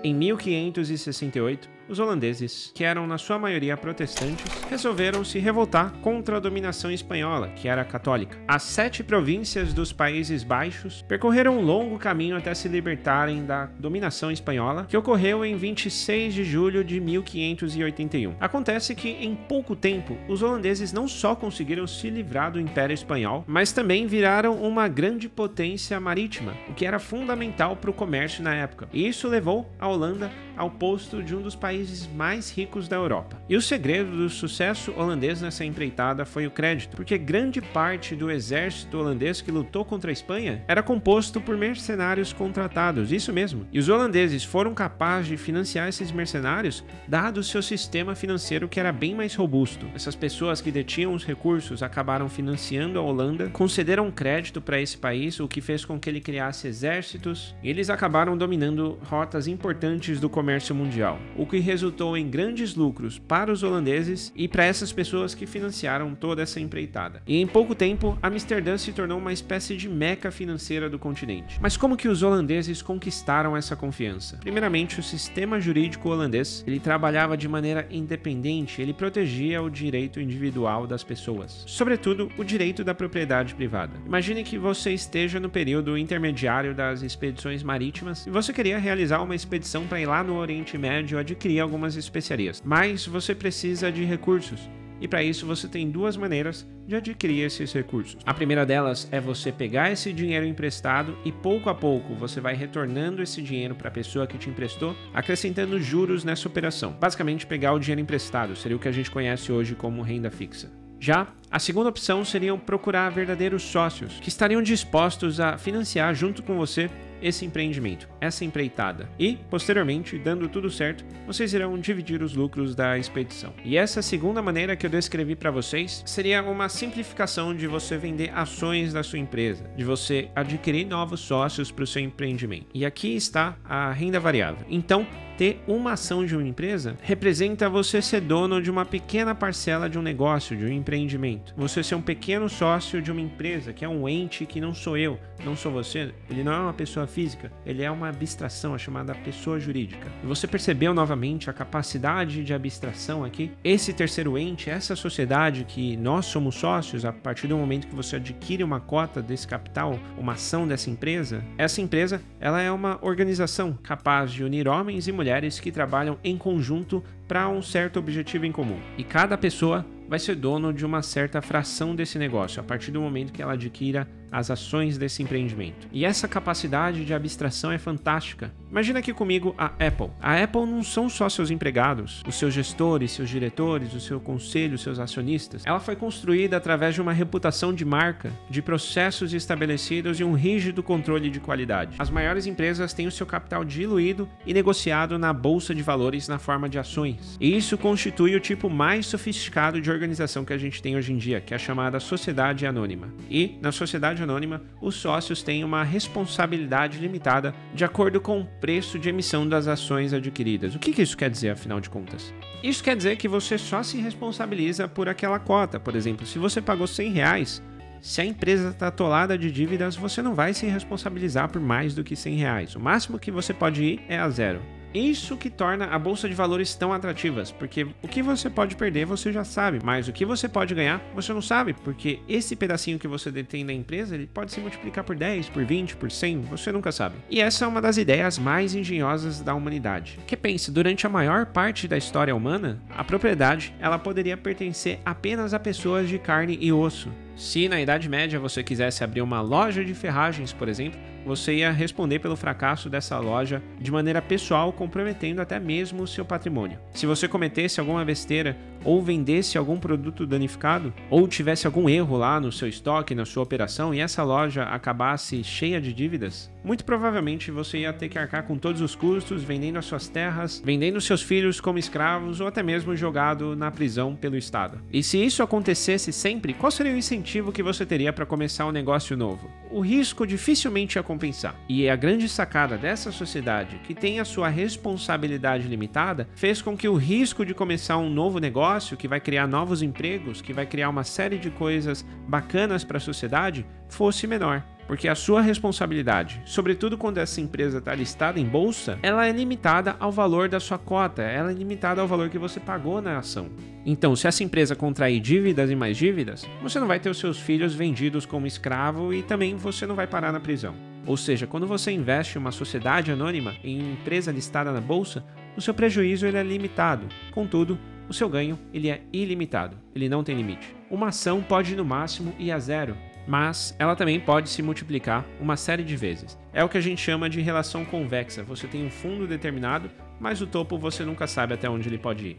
Em 1568, os holandeses, que eram na sua maioria protestantes, resolveram se revoltar contra a dominação espanhola, que era católica. As 7 províncias dos Países Baixos percorreram um longo caminho até se libertarem da dominação espanhola, que ocorreu em 26 de julho de 1581. Acontece que, em pouco tempo, os holandeses não só conseguiram se livrar do Império Espanhol, mas também viraram uma grande potência marítima, o que era fundamental para o comércio na época. E isso levou a Holanda ao posto de um dos países mais ricos da Europa. E o segredo do sucesso holandês nessa empreitada foi o crédito, porque grande parte do exército holandês que lutou contra a Espanha era composto por mercenários contratados, isso mesmo. E os holandeses foram capazes de financiar esses mercenários, dado o seu sistema financeiro que era bem mais robusto. Essas pessoas que detinham os recursos acabaram financiando a Holanda, concederam crédito para esse país, o que fez com que ele criasse exércitos, e eles acabaram dominando rotas importantes do comércio mundial, o que resultou em grandes lucros para os holandeses e para essas pessoas que financiaram toda essa empreitada. E em pouco tempo, Amsterdã se tornou uma espécie de meca financeira do continente. Mas como que os holandeses conquistaram essa confiança? Primeiramente, o sistema jurídico holandês, ele trabalhava de maneira independente, ele protegia o direito individual das pessoas, sobretudo o direito da propriedade privada. Imagine que você esteja no período intermediário das expedições marítimas e você queria realizar uma expedição para ir lá no Oriente Médio adquirir algumas especiarias, mas você precisa de recursos. E para isso você tem duas maneiras de adquirir esses recursos. A primeira delas é você pegar esse dinheiro emprestado e pouco a pouco você vai retornando esse dinheiro para a pessoa que te emprestou, acrescentando juros nessa operação. Basicamente pegar o dinheiro emprestado, seria o que a gente conhece hoje como renda fixa. Já a segunda opção seria procurar verdadeiros sócios que estariam dispostos a financiar junto com você esse empreendimento, essa empreitada. E, posteriormente, dando tudo certo, vocês irão dividir os lucros da expedição. E essa segunda maneira que eu descrevi para vocês seria uma simplificação de você vender ações da sua empresa, de você adquirir novos sócios para o seu empreendimento. E aqui está a renda variável. Então, ter uma ação de uma empresa representa você ser dono de uma pequena parcela de um negócio, de um empreendimento. Você ser um pequeno sócio de uma empresa, que é um ente que não sou eu, não sou você, ele não é uma pessoa física, ele é uma abstração, é chamada pessoa jurídica. E você percebeu novamente a capacidade de abstração aqui? Esse terceiro ente, essa sociedade que nós somos sócios, a partir do momento que você adquire uma cota desse capital, uma ação dessa empresa, essa empresa, ela é uma organização capaz de unir homens e mulheres que trabalham em conjunto para um certo objetivo em comum. E cada pessoa vai ser dono de uma certa fração desse negócio, a partir do momento que ela adquira as ações desse empreendimento. E essa capacidade de abstração é fantástica. Imagina aqui comigo a Apple. A Apple não são só seus empregados, os seus gestores, seus diretores, o seu conselho, os seus acionistas. Ela foi construída através de uma reputação de marca, de processos estabelecidos e um rígido controle de qualidade. As maiores empresas têm o seu capital diluído e negociado na bolsa de valores na forma de ações. E isso constitui o tipo mais sofisticado de organização que a gente tem hoje em dia, que é a chamada sociedade anônima. E na sociedade sociedade anônima, os sócios têm uma responsabilidade limitada de acordo com o preço de emissão das ações adquiridas. O que isso quer dizer, afinal de contas? Isso quer dizer que você só se responsabiliza por aquela cota. Por exemplo, se você pagou R$100, se a empresa está atolada de dívidas, você não vai se responsabilizar por mais do que R$100. O máximo que você pode ir é a zero. Isso que torna a bolsa de valores tão atrativas, porque o que você pode perder você já sabe, mas o que você pode ganhar você não sabe, porque esse pedacinho que você detém da empresa, ele pode se multiplicar por 10, por 20, por 100, você nunca sabe. E essa é uma das ideias mais engenhosas da humanidade. Que pense, durante a maior parte da história humana, a propriedade ela poderia pertencer apenas a pessoas de carne e osso. Se na Idade Média você quisesse abrir uma loja de ferragens, por exemplo, você ia responder pelo fracasso dessa loja de maneira pessoal, comprometendo até mesmo o seu patrimônio. Se você cometesse alguma besteira ou vendesse algum produto danificado, ou tivesse algum erro lá no seu estoque, na sua operação, e essa loja acabasse cheia de dívidas, muito provavelmente você ia ter que arcar com todos os custos, vendendo as suas terras, vendendo seus filhos como escravos, ou até mesmo jogado na prisão pelo Estado. E se isso acontecesse sempre, qual seria o incentivo que você teria para começar um negócio novo? O risco dificilmente ia compensar. E a grande sacada dessa sociedade, que tem a sua responsabilidade limitada, fez com que o risco de começar um novo negócio, que vai criar novos empregos, que vai criar uma série de coisas bacanas para a sociedade, fosse menor. Porque a sua responsabilidade, sobretudo quando essa empresa está listada em bolsa, ela é limitada ao valor da sua cota, ela é limitada ao valor que você pagou na ação. Então, se essa empresa contrair dívidas e mais dívidas, você não vai ter os seus filhos vendidos como escravo e também você não vai parar na prisão. Ou seja, quando você investe em uma sociedade anônima, em empresa listada na bolsa, o seu prejuízo ele é limitado. Contudo, o seu ganho ele é ilimitado, ele não tem limite. Uma ação pode no máximo ir a zero, mas ela também pode se multiplicar uma série de vezes. É o que a gente chama de relação convexa. Você tem um fundo determinado, mas o topo você nunca sabe até onde ele pode ir.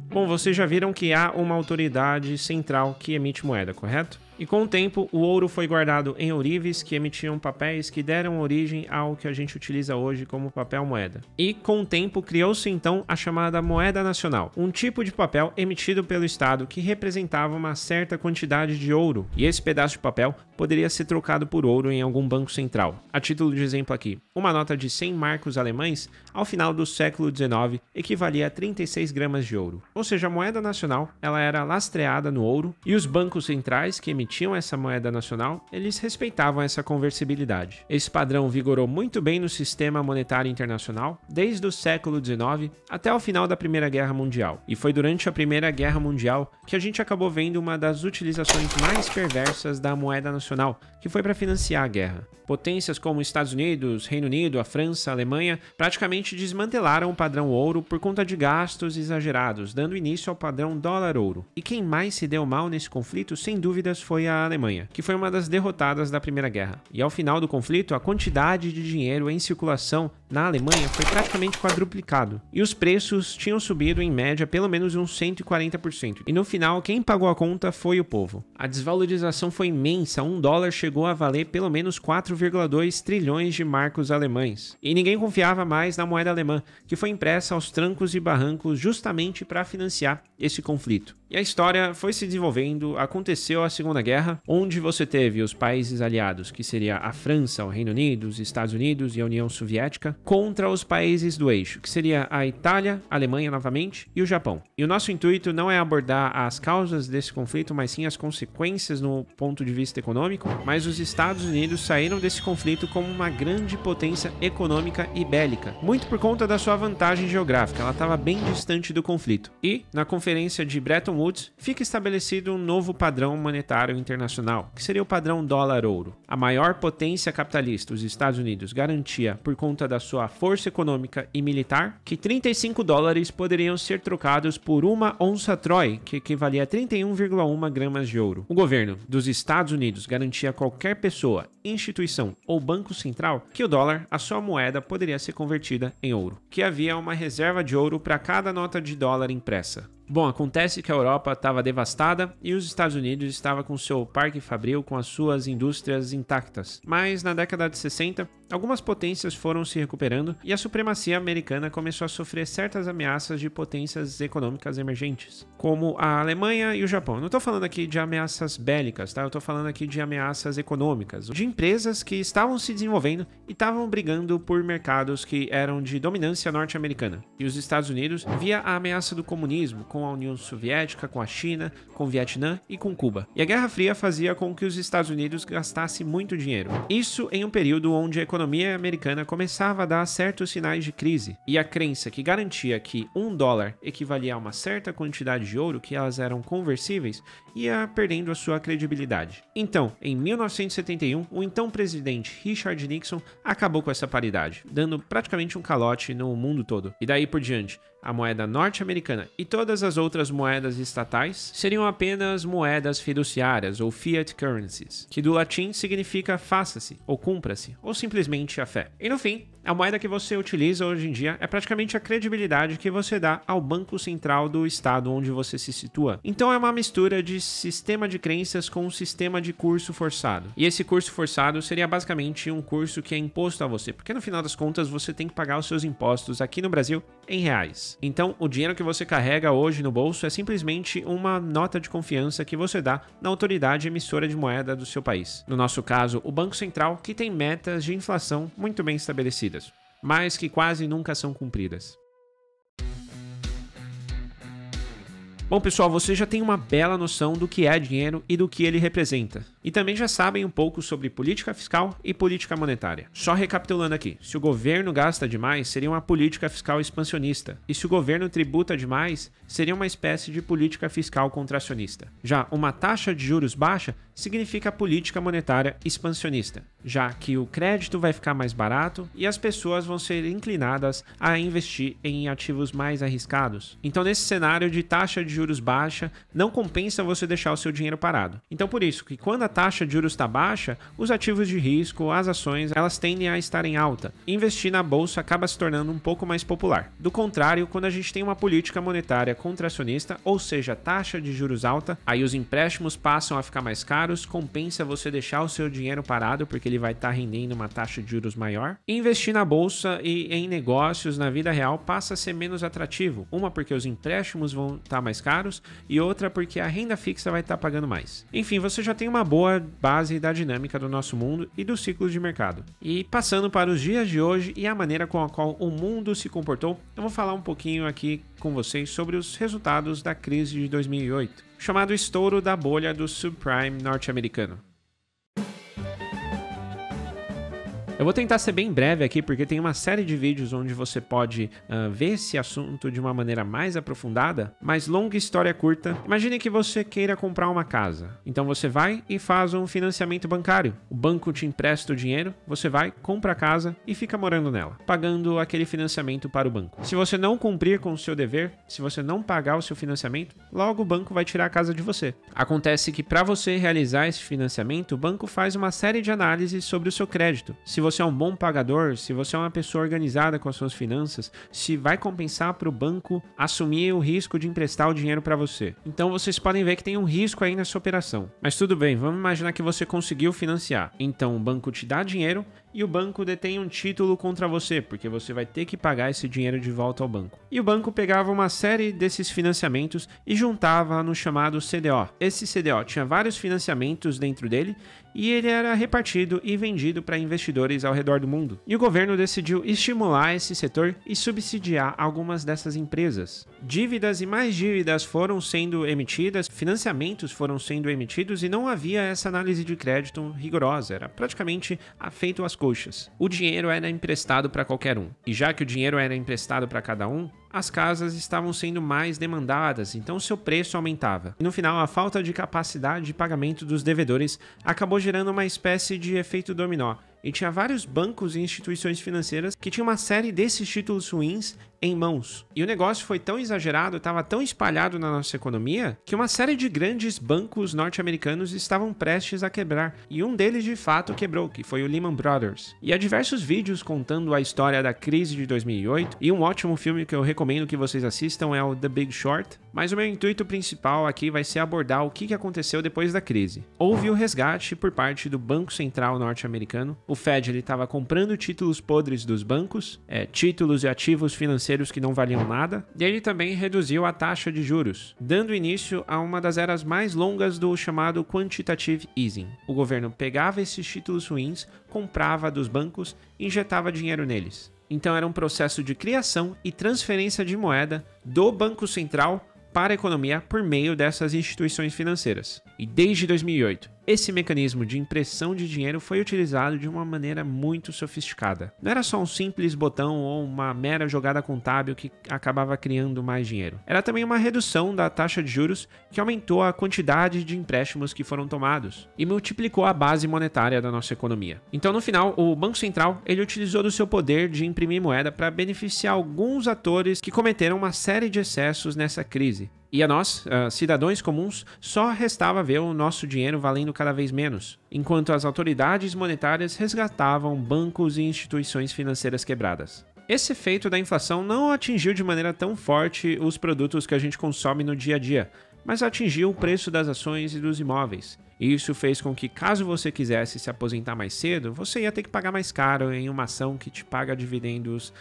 Bom, vocês já viram que há uma autoridade central que emite moeda, correto? E com o tempo, o ouro foi guardado em ourives que emitiam papéis que deram origem ao que a gente utiliza hoje como papel moeda. E com o tempo, criou-se então a chamada moeda nacional, um tipo de papel emitido pelo Estado que representava uma certa quantidade de ouro, e esse pedaço de papel poderia ser trocado por ouro em algum banco central. A título de exemplo aqui, uma nota de 100 marcos alemães, ao final do século XIX, equivalia a 36 gramas de ouro. Ou seja, a moeda nacional ela era lastreada no ouro, e os bancos centrais que emitiam essa moeda nacional, eles respeitavam essa conversibilidade. Esse padrão vigorou muito bem no sistema monetário internacional, desde o século XIX até o final da Primeira Guerra Mundial. E foi durante a Primeira Guerra Mundial que a gente acabou vendo uma das utilizações mais perversas da moeda nacional, que foi para financiar a guerra. Potências como Estados Unidos, Reino Unido, a França, a Alemanha praticamente desmantelaram o padrão ouro por conta de gastos exagerados, dando início ao padrão dólar-ouro. E quem mais se deu mal nesse conflito, sem dúvidas, foi a Alemanha, que foi uma das derrotadas da Primeira Guerra. E ao final do conflito, a quantidade de dinheiro em circulação na Alemanha foi praticamente quadruplicado. E os preços tinham subido em média pelo menos uns 140%. E no final, quem pagou a conta foi o povo. A desvalorização foi imensa, $1 chegou a valer pelo menos 4,2 trilhões de marcos alemães. E ninguém confiava mais na moeda alemã, que foi impressa aos trancos e barrancos justamente para financiar esse conflito. E a história foi se desenvolvendo, aconteceu a Segunda Guerra, onde você teve os países aliados, que seria a França, o Reino Unido, os Estados Unidos e a União Soviética, contra os países do eixo, que seria a Itália, a Alemanha novamente e o Japão. E o nosso intuito não é abordar as causas desse conflito, mas sim as consequências no ponto de vista econômico, mas os Estados Unidos saíram desse conflito como uma grande potência econômica e bélica, muito por conta da sua vantagem geográfica, ela estava bem distante do conflito. E, na conferência de Bretton Woods, fica estabelecido um novo padrão monetário internacional, que seria o padrão dólar-ouro. A maior potência capitalista, os Estados Unidos, garantia, por conta da sua força econômica e militar, que $35 poderiam ser trocados por uma onça Troy, que equivalia a 31,1 gramas de ouro. O governo dos Estados Unidos garantia a qualquer pessoa, instituição ou banco central que o dólar, a sua moeda, poderia ser convertida em ouro, que havia uma reserva de ouro para cada nota de dólar impressa. Bom, acontece que a Europa estava devastada e os Estados Unidos estava com seu parque fabril com as suas indústrias intactas. Mas na década de 60, algumas potências foram se recuperando e a supremacia americana começou a sofrer certas ameaças de potências econômicas emergentes, como a Alemanha e o Japão. Eu não estou falando aqui de ameaças bélicas, tá? Eu estou falando aqui de ameaças econômicas, de empresas que estavam se desenvolvendo e estavam brigando por mercados que eram de dominância norte-americana. E os Estados Unidos via a ameaça do comunismo, com a União Soviética, com a China, com o Vietnã e com Cuba. E a Guerra Fria fazia com que os Estados Unidos gastassem muito dinheiro. Isso em um período onde a economia americana começava a dar certos sinais de crise. E a crença que garantia que $1 equivalia a uma certa quantidade de ouro, que elas eram conversíveis, ia perdendo a sua credibilidade. Então, em 1971, o então presidente Richard Nixon acabou com essa paridade, dando praticamente um calote no mundo todo. E daí por diante, a moeda norte-americana e todas as outras moedas estatais seriam apenas moedas fiduciárias ou fiat currencies, que do latim significa faça-se, ou cumpra-se, ou simplesmente a fé. E no fim, a moeda que você utiliza hoje em dia é praticamente a credibilidade que você dá ao Banco Central do estado onde você se situa. Então é uma mistura de sistema de crenças com um sistema de curso forçado. E esse curso forçado seria basicamente um curso que é imposto a você, porque no final das contas você tem que pagar os seus impostos aqui no Brasil em reais. Então o dinheiro que você carrega hoje no bolso é simplesmente uma nota de confiança que você dá na autoridade emissora de moeda do seu país. No nosso caso, o Banco Central, que tem metas de inflação muito bem estabelecidas, mas que quase nunca são cumpridas. Bom, pessoal, vocês já têm uma bela noção do que é dinheiro e do que ele representa. E também já sabem um pouco sobre política fiscal e política monetária. Só recapitulando aqui, se o governo gasta demais, seria uma política fiscal expansionista. E se o governo tributa demais, seria uma espécie de política fiscal contracionista. Já uma taxa de juros baixa significa política monetária expansionista, já que o crédito vai ficar mais barato e as pessoas vão ser inclinadas a investir em ativos mais arriscados. Então, nesse cenário de taxa de juros baixa, não compensa você deixar o seu dinheiro parado. Então, por isso que quando a taxa de juros está baixa, os ativos de risco, as ações, elas tendem a estar em alta. Investir na bolsa acaba se tornando um pouco mais popular. Do contrário, quando a gente tem uma política monetária contracionista, ou seja, taxa de juros alta, aí os empréstimos passam a ficar mais caros, compensa você deixar o seu dinheiro parado porque ele vai estar rendendo uma taxa de juros maior. E investir na bolsa e em negócios na vida real passa a ser menos atrativo. Uma porque os empréstimos vão estar mais caros e outra porque a renda fixa vai estar pagando mais. Enfim, você já tem uma boa base da dinâmica do nosso mundo e dos ciclos de mercado. E passando para os dias de hoje e a maneira com a qual o mundo se comportou, eu vou falar um pouquinho aqui com vocês sobre os resultados da crise de 2008, chamado estouro da bolha do subprime norte-americano. Eu vou tentar ser bem breve aqui porque tem uma série de vídeos onde você pode ver esse assunto de uma maneira mais aprofundada, mas longa história curta. Imagine que você queira comprar uma casa. Então você vai e faz um financiamento bancário. O banco te empresta o dinheiro, você vai, compra a casa e fica morando nela, pagando aquele financiamento para o banco. Se você não cumprir com o seu dever, se você não pagar o seu financiamento, logo o banco vai tirar a casa de você. Acontece que para você realizar esse financiamento, o banco faz uma série de análises sobre o seu crédito. Se você é um bom pagador, se você é uma pessoa organizada com as suas finanças, se vai compensar para o banco assumir o risco de emprestar o dinheiro para você. Então vocês podem ver que tem um risco aí nessa operação. Mas tudo bem, vamos imaginar que você conseguiu financiar. Então o banco te dá dinheiro e o banco detém um título contra você, porque você vai ter que pagar esse dinheiro de volta ao banco. E o banco pegava uma série desses financiamentos e juntava no chamado CDO. Esse CDO tinha vários financiamentos dentro dele e ele era repartido e vendido para investidores ao redor do mundo. E o governo decidiu estimular esse setor e subsidiar algumas dessas empresas. Dívidas e mais dívidas foram sendo emitidas, financiamentos foram sendo emitidos e não havia essa análise de crédito rigorosa, era praticamente feito às coxas. O dinheiro era emprestado para qualquer um, e já que o dinheiro era emprestado para cada um, as casas estavam sendo mais demandadas, então seu preço aumentava. E no final, a falta de capacidade de pagamento dos devedores acabou gerando uma espécie de efeito dominó. E tinha vários bancos e instituições financeiras que tinham uma série desses títulos ruins em mãos. E o negócio foi tão exagerado, estava tão espalhado na nossa economia, que uma série de grandes bancos norte-americanos estavam prestes a quebrar. E um deles de fato quebrou, que foi o Lehman Brothers. E há diversos vídeos contando a história da crise de 2008, e um ótimo filme que eu recomendo que vocês assistam é o The Big Short. Mas o meu intuito principal aqui vai ser abordar o que aconteceu depois da crise. Houve o resgate por parte do Banco Central norte-americano. O Fed estava comprando títulos podres dos bancos, títulos e ativos financeiros que não valiam nada, e ele também reduziu a taxa de juros, dando início a uma das eras mais longas do chamado Quantitative Easing. O governo pegava esses títulos ruins, comprava dos bancos e injetava dinheiro neles. Então era um processo de criação e transferência de moeda do Banco Central para a economia por meio dessas instituições financeiras. E desde 2008, esse mecanismo de impressão de dinheiro foi utilizado de uma maneira muito sofisticada. Não era só um simples botão ou uma mera jogada contábil que acabava criando mais dinheiro. Era também uma redução da taxa de juros que aumentou a quantidade de empréstimos que foram tomados e multiplicou a base monetária da nossa economia. Então, no final, o Banco Central ele utilizou do seu poder de imprimir moeda para beneficiar alguns atores que cometeram uma série de excessos nessa crise. E a nós, cidadãos comuns, só restava ver o nosso dinheiro valendo cada vez menos, enquanto as autoridades monetárias resgatavam bancos e instituições financeiras quebradas. Esse efeito da inflação não atingiu de maneira tão forte os produtos que a gente consome no dia a dia, mas atingiu o preço das ações e dos imóveis. E isso fez com que, caso você quisesse se aposentar mais cedo, você ia ter que pagar mais caro em uma ação que te paga dividendos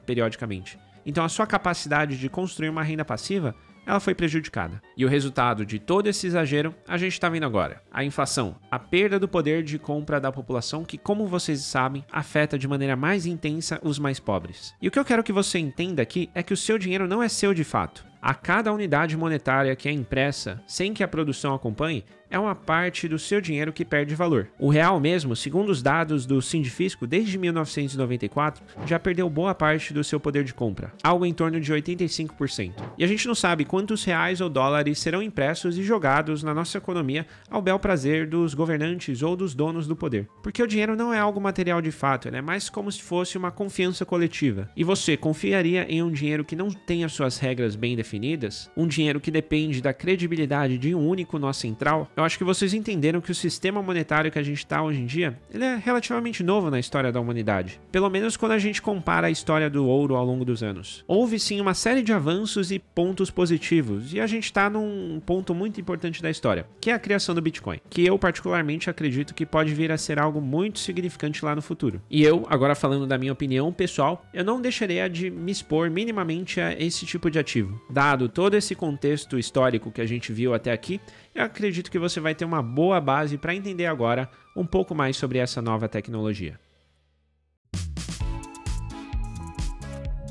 periodicamente. Então a sua capacidade de construir uma renda passiva ela foi prejudicada. E o resultado de todo esse exagero, a gente está vendo agora. A inflação, a perda do poder de compra da população que, como vocês sabem, afeta de maneira mais intensa os mais pobres. E o que eu quero que você entenda aqui é que o seu dinheiro não é seu de fato. A cada unidade monetária que é impressa, sem que a produção acompanhe, é uma parte do seu dinheiro que perde valor. O real mesmo, segundo os dados do Sindifisco, desde 1994, já perdeu boa parte do seu poder de compra, algo em torno de 85%. E a gente não sabe quantos reais ou dólares serão impressos e jogados na nossa economia ao bel prazer dos governantes ou dos donos do poder. Porque o dinheiro não é algo material de fato, ele é mais como se fosse uma confiança coletiva. E você confiaria em um dinheiro que não tem as suas regras bem definidas? Um dinheiro que depende da credibilidade de um único nó central? Eu acho que vocês entenderam que o sistema monetário que a gente está hoje em dia, ele é relativamente novo na história da humanidade. Pelo menos quando a gente compara a história do ouro ao longo dos anos. Houve sim uma série de avanços e pontos positivos, e a gente está num ponto muito importante da história, que é a criação do Bitcoin, que eu particularmente acredito que pode vir a ser algo muito significante lá no futuro. E eu, agora falando da minha opinião pessoal, eu não deixaria de me expor minimamente a esse tipo de ativo. Dado todo esse contexto histórico que a gente viu até aqui, eu acredito que você vai ter uma boa base para entender agora um pouco mais sobre essa nova tecnologia.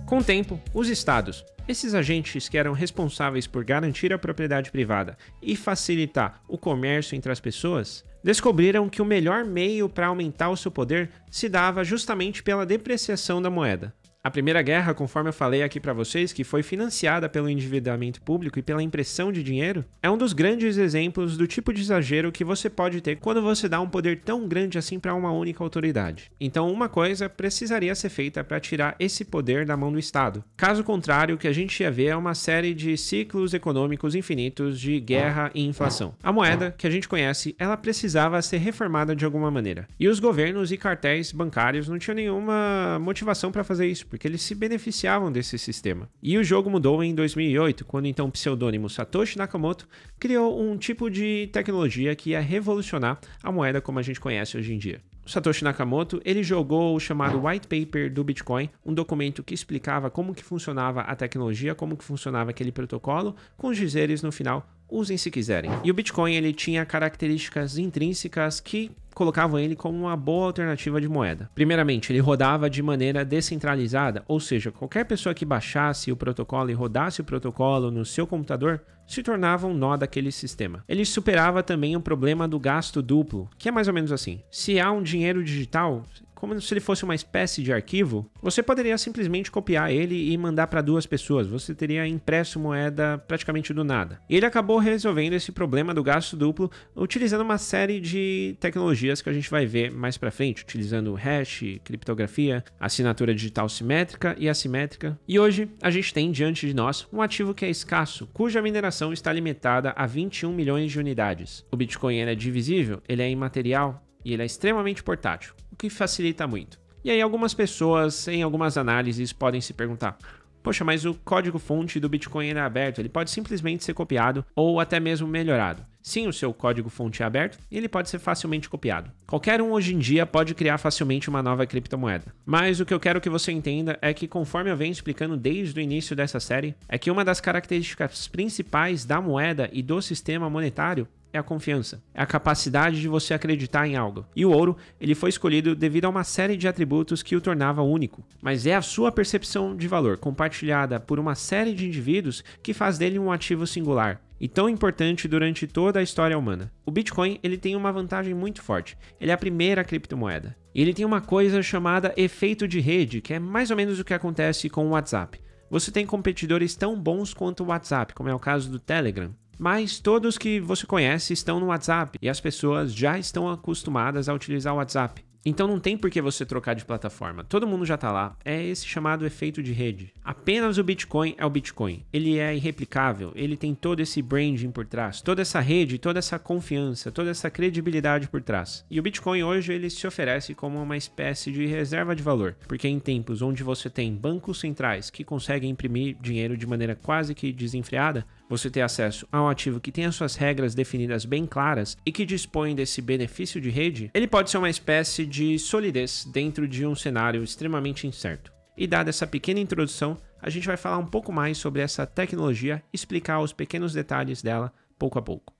Com o tempo, os estados, esses agentes que eram responsáveis por garantir a propriedade privada e facilitar o comércio entre as pessoas, descobriram que o melhor meio para aumentar o seu poder se dava justamente pela depreciação da moeda. A Primeira Guerra, conforme eu falei aqui para vocês, que foi financiada pelo endividamento público e pela impressão de dinheiro, é um dos grandes exemplos do tipo de exagero que você pode ter quando você dá um poder tão grande assim para uma única autoridade. Então, uma coisa precisaria ser feita para tirar esse poder da mão do Estado. Caso contrário, o que a gente ia ver é uma série de ciclos econômicos infinitos de guerra e inflação. A moeda, que a gente conhece, ela precisava ser reformada de alguma maneira. E os governos e cartéis bancários não tinham nenhuma motivação para fazer isso, porque eles se beneficiavam desse sistema. E o jogo mudou em 2008, quando então o pseudônimo Satoshi Nakamoto criou um tipo de tecnologia que ia revolucionar a moeda como a gente conhece hoje em dia. O Satoshi Nakamoto, ele jogou o chamado White Paper do Bitcoin, um documento que explicava como que funcionava a tecnologia, como que funcionava aquele protocolo, com os dizeres no final, usem se quiserem. E o Bitcoin, ele tinha características intrínsecas que colocavam ele como uma boa alternativa de moeda. Primeiramente, ele rodava de maneira descentralizada, ou seja, qualquer pessoa que baixasse o protocolo e rodasse o protocolo no seu computador se tornava um nó daquele sistema. Ele superava também o problema do gasto duplo, que é mais ou menos assim. Se há um dinheiro digital, como se ele fosse uma espécie de arquivo, você poderia simplesmente copiar ele e mandar para duas pessoas. Você teria impresso moeda praticamente do nada. E ele acabou resolvendo esse problema do gasto duplo utilizando uma série de tecnologias que a gente vai ver mais para frente, utilizando hash, criptografia, assinatura digital simétrica e assimétrica. E hoje a gente tem diante de nós um ativo que é escasso, cuja mineração está limitada a 21 milhões de unidades. O Bitcoin é divisível, ele é imaterial e ele é extremamente portátil, o que facilita muito. E aí algumas pessoas, em algumas análises, podem se perguntar: poxa, mas o código-fonte do Bitcoin é aberto, ele pode simplesmente ser copiado ou até mesmo melhorado. Sim, o seu código-fonte é aberto e ele pode ser facilmente copiado. Qualquer um hoje em dia pode criar facilmente uma nova criptomoeda. Mas o que eu quero que você entenda é que, conforme eu venho explicando desde o início dessa série, é que uma das características principais da moeda e do sistema monetário é a confiança, é a capacidade de você acreditar em algo. E o ouro, ele foi escolhido devido a uma série de atributos que o tornava único, mas é a sua percepção de valor compartilhada por uma série de indivíduos que faz dele um ativo singular e tão importante durante toda a história humana. O Bitcoin, ele tem uma vantagem muito forte. Ele é a primeira criptomoeda. E ele tem uma coisa chamada efeito de rede, que é mais ou menos o que acontece com o WhatsApp. Você tem competidores tão bons quanto o WhatsApp, como é o caso do Telegram. Mas todos que você conhece estão no WhatsApp e as pessoas já estão acostumadas a utilizar o WhatsApp. Então não tem por que você trocar de plataforma. Todo mundo já está lá. É esse chamado efeito de rede. Apenas o Bitcoin é o Bitcoin. Ele é irreplicável. Ele tem todo esse branding por trás, toda essa rede, toda essa confiança, toda essa credibilidade por trás. E o Bitcoin hoje ele se oferece como uma espécie de reserva de valor, porque em tempos onde você tem bancos centrais que conseguem imprimir dinheiro de maneira quase que desenfreada, você ter acesso a um ativo que tem as suas regras definidas bem claras e que dispõe desse benefício de rede, ele pode ser uma espécie de solidez dentro de um cenário extremamente incerto. E dada essa pequena introdução, a gente vai falar um pouco mais sobre essa tecnologia e explicar os pequenos detalhes dela pouco a pouco.